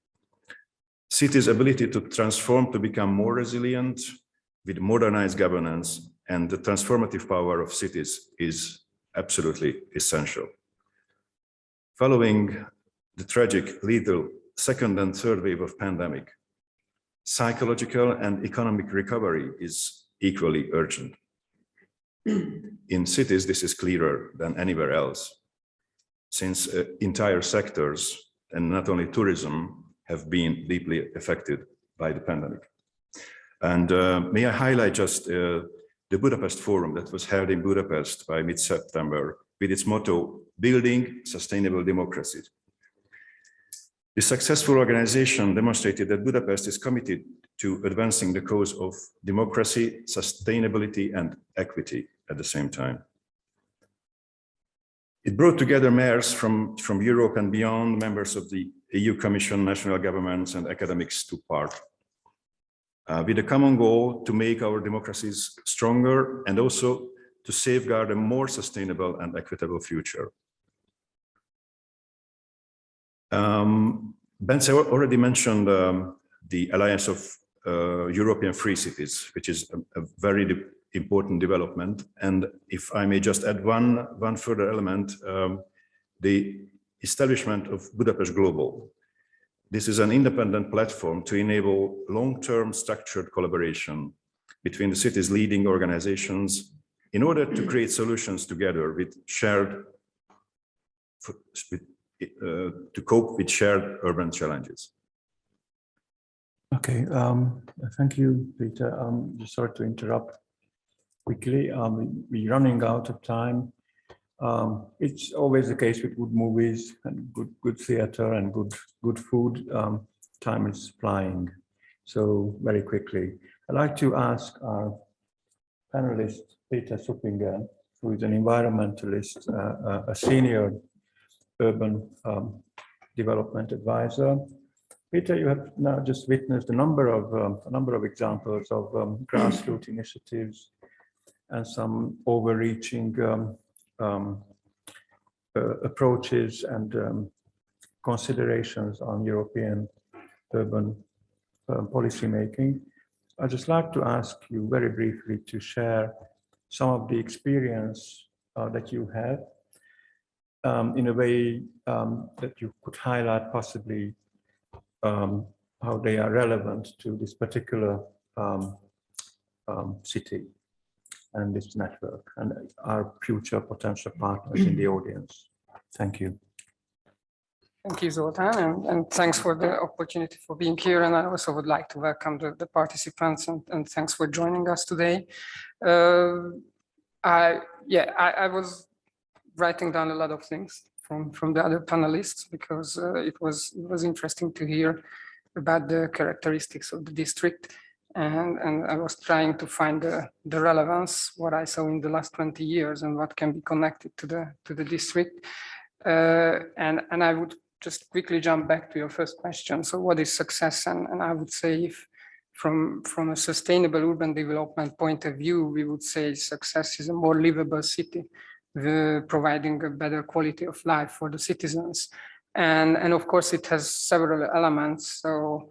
Cities' ability to transform to become more resilient with modernized governance and the transformative power of cities is absolutely essential. Following the tragic, lethal second and third wave of pandemic, psychological and economic recovery is equally urgent. In cities, this is clearer than anywhere else, since entire sectors, and not only tourism, have been deeply affected by the pandemic. And may I highlight just the Budapest Forum that was held in Budapest by mid-September with its motto, Building Sustainable Democracy. The successful organization demonstrated that Budapest is committed to advancing the cause of democracy, sustainability, and equity at the same time. It brought together mayors from Europe and beyond, members of the EU Commission, national governments, and academics took part, with a common goal to make our democracies stronger and also to safeguard a more sustainable and equitable future. Bence already mentioned the Alliance of European Free Cities, which is a very important development. And if I may just add one further element, the establishment of Budapest Global. This is an independent platform to enable long-term structured collaboration between the city's leading organizations in order to create solutions together with to cope with shared urban challenges. Okay, thank you, Peter. Just sorry to interrupt quickly. We're running out of time. It's always the case with good movies and good theater and good food. Time is flying. So very quickly, I'd like to ask our panelist, Peter Suppinger, who is an environmentalist, a senior urban development advisor. Peter, you have now just witnessed a number of examples of grassroots initiatives and some overreaching approaches and considerations on European urban policy making. I'd just like to ask you very briefly to share some of the experience that you have in a way that you could highlight possibly how they are relevant to this particular city and this network and our future potential partners in the audience. Thank you. Thank you, Zoltán, and thanks for the opportunity for being here. And I also would like to welcome the participants and thanks for joining us today. I was writing down a lot of things from the other panelists because it was interesting to hear about the characteristics of the district. and I was trying to find the relevance, what I saw in the last 20 years and what can be connected to the district. And I would just quickly jump back to your first question. So what is success? And I would say if from a sustainable urban development point of view, we would say success is a more livable city, providing a better quality of life for the citizens. And of course, it has several elements. So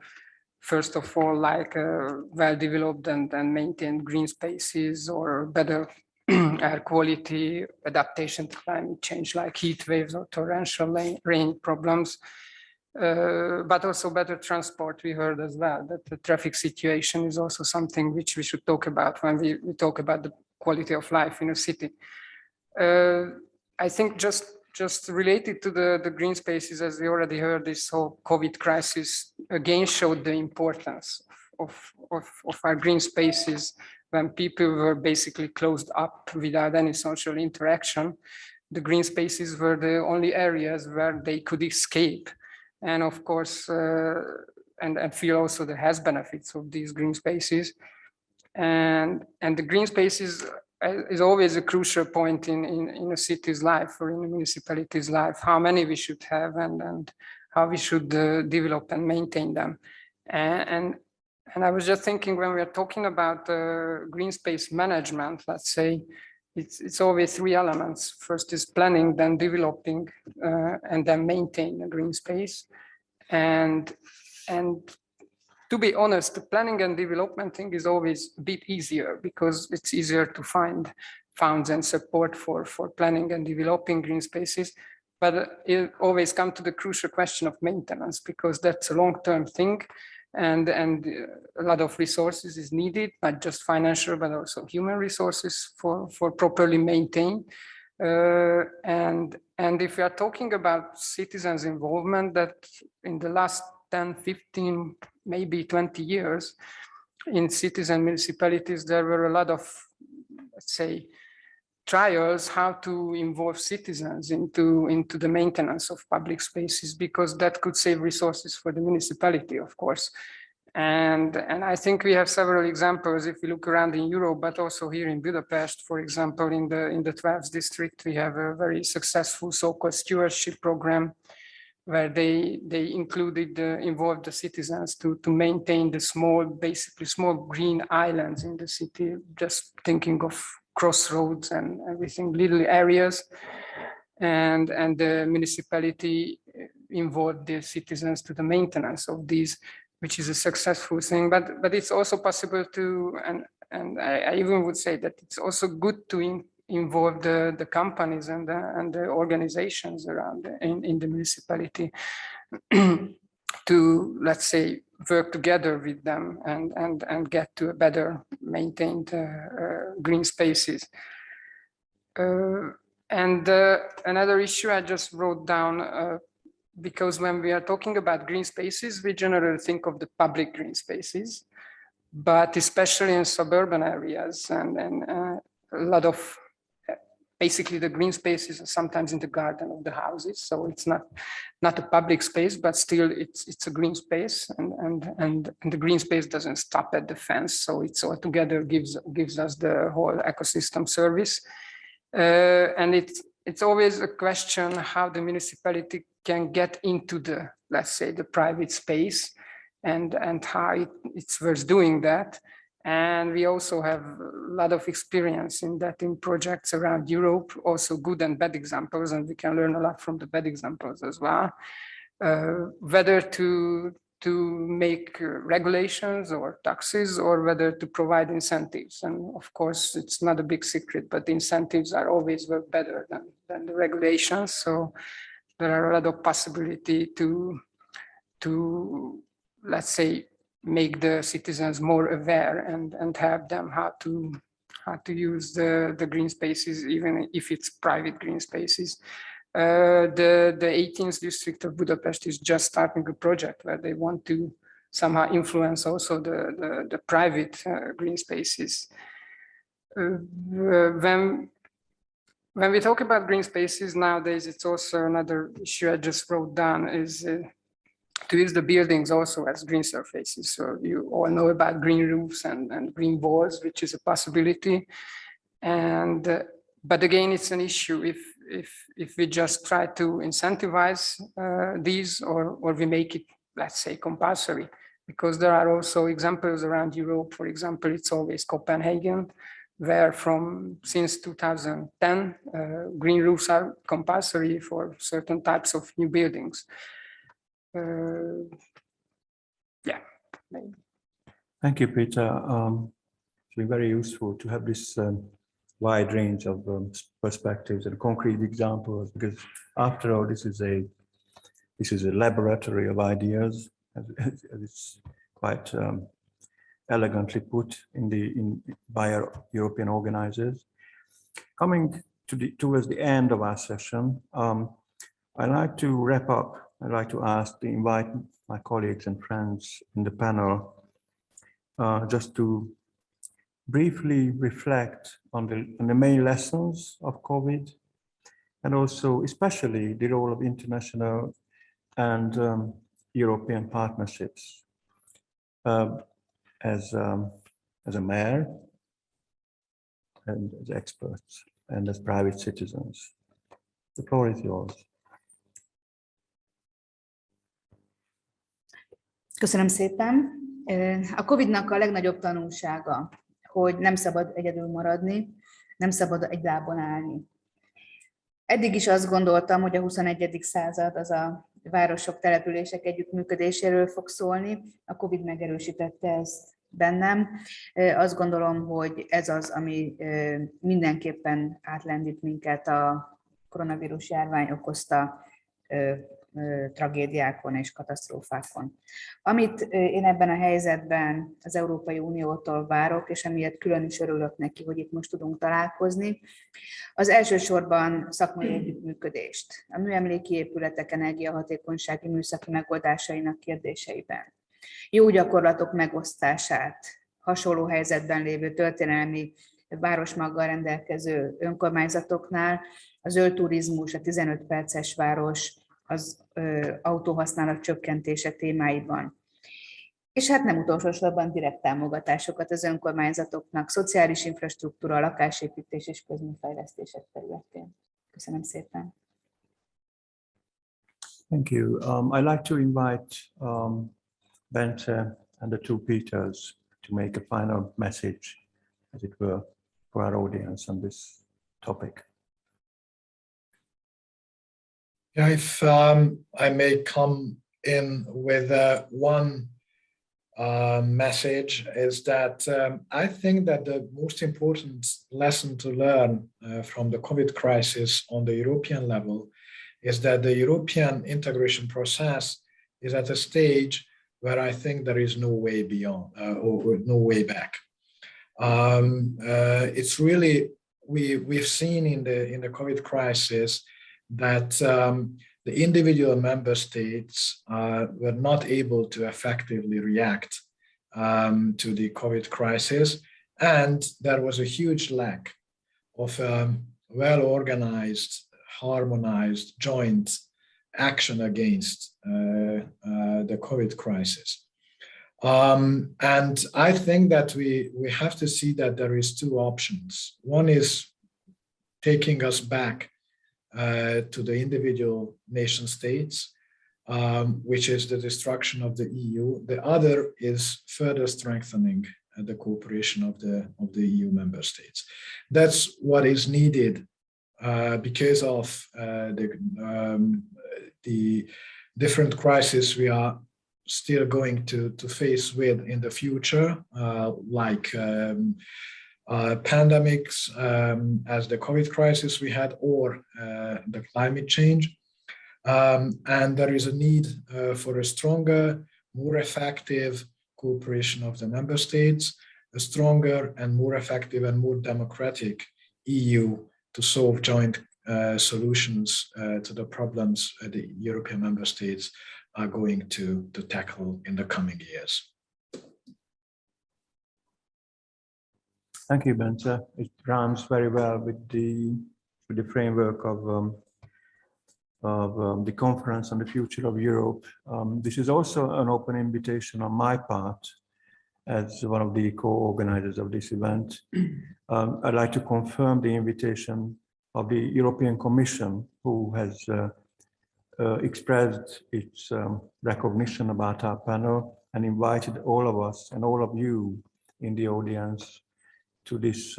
first of all, like well-developed and maintained green spaces, or better air quality, adaptation to climate change, like heat waves or torrential rain problems, but also better transport. We heard as well that the traffic situation is also something which we should talk about when we talk about the quality of life in a city. I think just related to the green spaces, as we already heard, this whole COVID crisis again showed the importance of our green spaces. When people were basically closed up without any social interaction, the green spaces were the only areas where they could escape. And of course, and feel also the health benefits of these green spaces. And the green spaces is always a crucial point in a city's life or in a municipality's life, how many we should have and how we should develop and maintain them. And I was just thinking, when we are talking about green space management, let's say, it's always three elements. First is planning, then developing, and then maintain a green space. And to be honest, the planning and development thing is always a bit easier because it's easier to find funds and support for planning and developing green spaces. But it always comes to the crucial question of maintenance, because that's a long-term thing. And a lot of resources is needed, not just financial, but also human resources for properly maintain. And if we are talking about citizens' involvement, that in the last 10, 15, maybe 20 years, in cities and municipalities, there were a lot of, let's say, trials how to involve citizens into the maintenance of public spaces, because that could save resources for the municipality, of course. And I think we have several examples if we look around in Europe, but also here in Budapest, for example, in the 12th district, we have a very successful so-called stewardship program where they involved the citizens to maintain the basically small green islands in the city, just thinking of crossroads and everything, little areas, and the municipality involved the citizens to the maintenance of these, which is a successful thing. But it's also possible to, and I even would say that it's also good to involve the companies and the organizations around in the municipality to, let's say, work together with them and get to a better maintained green spaces. And another issue I just wrote down, because when we are talking about green spaces, we generally think of the public green spaces, but especially in suburban areas and a lot of, basically the green spaces are sometimes in the garden of the houses. So it's not a public space, but still it's a green space, and the green space doesn't stop at the fence. So it's altogether gives us the whole ecosystem service. And it's always a question how the municipality can get into the, let's say, the private space and how it's worth doing that. And we also have a lot of experience in that in projects around Europe, also good and bad examples, and we can learn a lot from the bad examples as well. Whether to make regulations or taxes, or whether to provide incentives. And of course, it's not a big secret, but the incentives are always work better than the regulations. So there are a lot of possibility to let's say, make the citizens more aware and help them how to use the green spaces, even if it's private green spaces. The 18th district of Budapest is just starting a project where they want to somehow influence also the private green spaces. When we talk about green spaces nowadays, it's also another issue I just wrote down is to use the buildings also as green surfaces. So you all know about green roofs and green walls, which is a possibility. And but again, it's an issue if we just try to incentivize these, or we make it, let's say, compulsory, because there are also examples around Europe. For example, it's always Copenhagen, where since 2010, green roofs are compulsory for certain types of new buildings. Yeah. Maybe. Thank you, Peter. It's been very useful to have this wide range of perspectives and concrete examples, because after all, this is a laboratory of ideas, as it's quite elegantly put by our European organizers. Coming towards the end of our session, I'd like to wrap up. I'd like to invite my colleagues and friends in the panel just to briefly reflect on the main lessons of COVID, and also especially the role of international and European partnerships as a mayor and as experts and as private citizens. The floor is yours. Köszönöm szépen. A COVID-nak a legnagyobb tanulsága, hogy nem szabad egyedül maradni, nem szabad egy lábon állni. Eddig is azt gondoltam, hogy a 21. század az a városok, települések együttműködéséről fog szólni. A COVID megerősítette ezt bennem. Azt gondolom, hogy ez az, ami mindenképpen átlendít minket a koronavírus járvány okozta tragédiákon és katasztrófákon. Amit én ebben a helyzetben az Európai Uniótól várok, és amiért külön is örülök neki, hogy itt most tudunk találkozni, az elsősorban szakmai együttműködést a műemléki épületek energiahatékonysági műszaki megoldásainak kérdéseiben, jó gyakorlatok megosztását, hasonló helyzetben lévő történelmi városmaggal rendelkező önkormányzatoknál, a zöld turizmus, a 15 perces város, az autóhasználat csökkentése témáiban. És hát nem utolsó sorban direkt támogatásokat az önkormányzatoknak, szociális infrastruktúra, lakásépítés és közműfejlesztések területén. Köszönöm szépen. Thank you. I'd like to invite Bence and the two Peters to make a final message, as it were, for our audience on this topic. Yeah, if I may come in with one message, is that I think that the most important lesson to learn from the COVID crisis on the European level is that the European integration process is at a stage where I think there is no way beyond or no way back. It's really, we've seen in the COVID crisis that the individual member states were not able to effectively react to the COVID crisis, and there was a huge lack of well-organized, harmonized, joint action against the COVID crisis. And I think that we have to see that there is two options. One is taking us back to the individual nation states, which is the destruction of the EU. The other is further strengthening the cooperation of the EU member states. That's what is needed because of the different crises we are still going to face with in the future, like pandemics, as the COVID crisis we had, or the climate change. And there is a need for a stronger, more effective cooperation of the member states, a stronger and more effective and more democratic EU to solve joint solutions to the problems the European member states are going to tackle in the coming years. Thank you, Bence. It runs very well with the framework of of the conference on the future of Europe. This is also an open invitation on my part as one of the co-organizers of this event. I'd like to confirm the invitation of the European Commission, who has expressed its recognition about our panel and invited all of us and all of you in the audience to this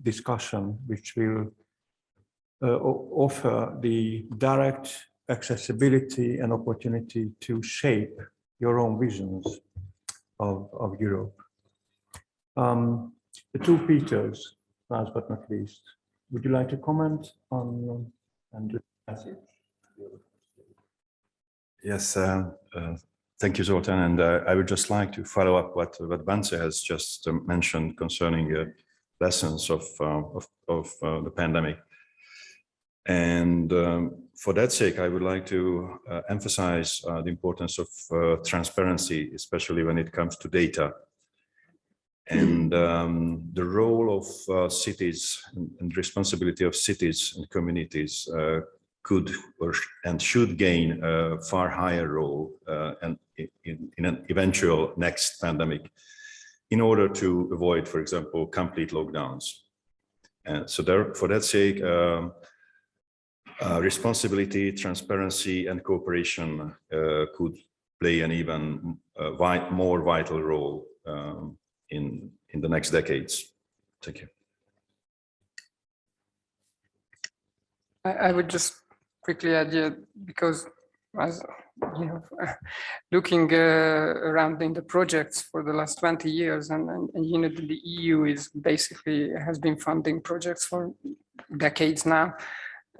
discussion, which will offer the direct accessibility and opportunity to shape your own visions of Europe. The two Peters, last but not least, would you like to comment on Andrew's message? Yes, thank you, Zoltan. And I would just like to follow up what Bence has just mentioned concerning lessons of the pandemic. And for that sake, I would like to emphasize the importance of transparency, especially when it comes to data. And the role of cities and responsibility of cities and communities could and should gain a far higher role and in an eventual next pandemic in order to avoid, for example, complete lockdowns. And so there, for that sake, responsibility, transparency, and cooperation could play an even more vital role in the next decades. Thank you. I would just quickly add, yeah, because as you know, looking around in the projects for the last 20 years, and you know, the EU is basically has been funding projects for decades now.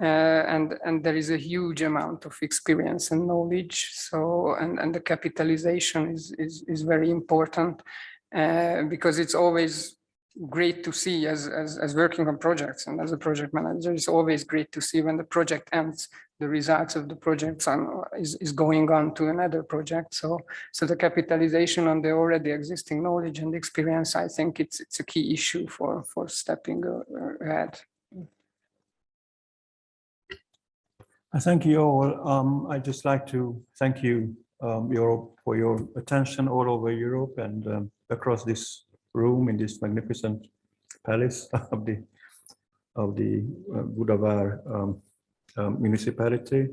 And there is a huge amount of experience and knowledge. So, and the capitalization is very important because it's always great to see as working on projects and as a project manager, it's always great to see when the project ends, the results of the project is going on to another project. So the capitalization on the already existing knowledge and experience, I think it's a key issue for stepping ahead. I thank you all. I'd just like to thank you Europe for your attention all over Europe and across this room in this magnificent palace of the Budavári municipality.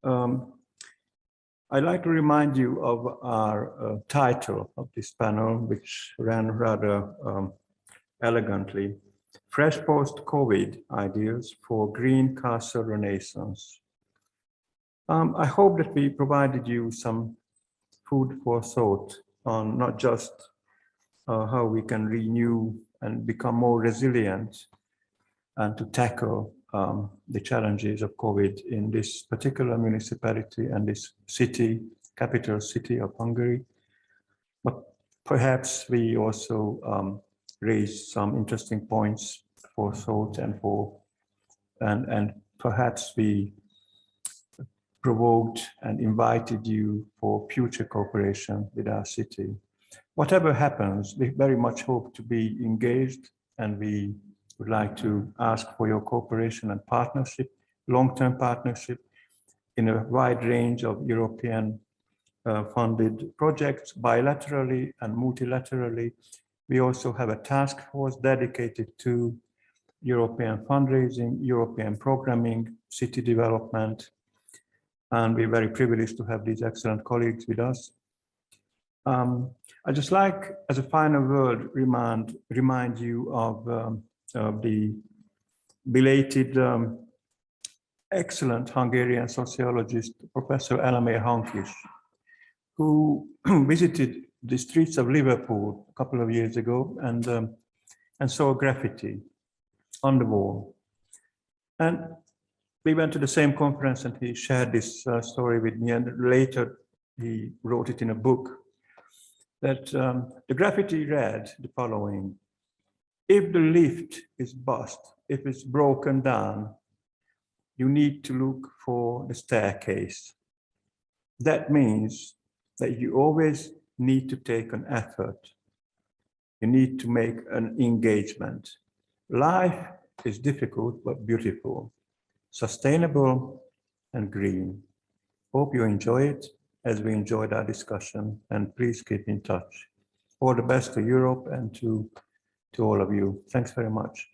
I'd like to remind you of our title of this panel, which ran rather elegantly. Fresh post-COVID ideas for green castle renaissance. I hope that we provided you some food for thought on not just how we can renew and become more resilient and to tackle the challenges of COVID in this particular municipality and this city, capital city of Hungary. But perhaps we also raised some interesting points for thought and perhaps we provoked and invited you for future cooperation with our city. Whatever happens, we very much hope to be engaged, and we would like to ask for your cooperation and partnership, long-term partnership in a wide range of European funded projects, bilaterally and multilaterally. We also have a task force dedicated to European fundraising, European programming, city development, and we're very privileged to have these excellent colleagues with us. I'd just like, as a final word, remind you of the belated excellent Hungarian sociologist, Professor Elemér Hankis, who visited the streets of Liverpool a couple of years ago and saw graffiti on the wall. And we went to the same conference and he shared this story with me, and later he wrote it in a book that the graffiti read the following: if the lift is bust, if it's broken down, you need to look for the staircase. That means that you always need to take an effort. You need to make an engagement. Life is difficult but beautiful, sustainable and green. Hope you enjoy it as we enjoyed our discussion, and please keep in touch. All the best to Europe and to all of you. Thanks very much.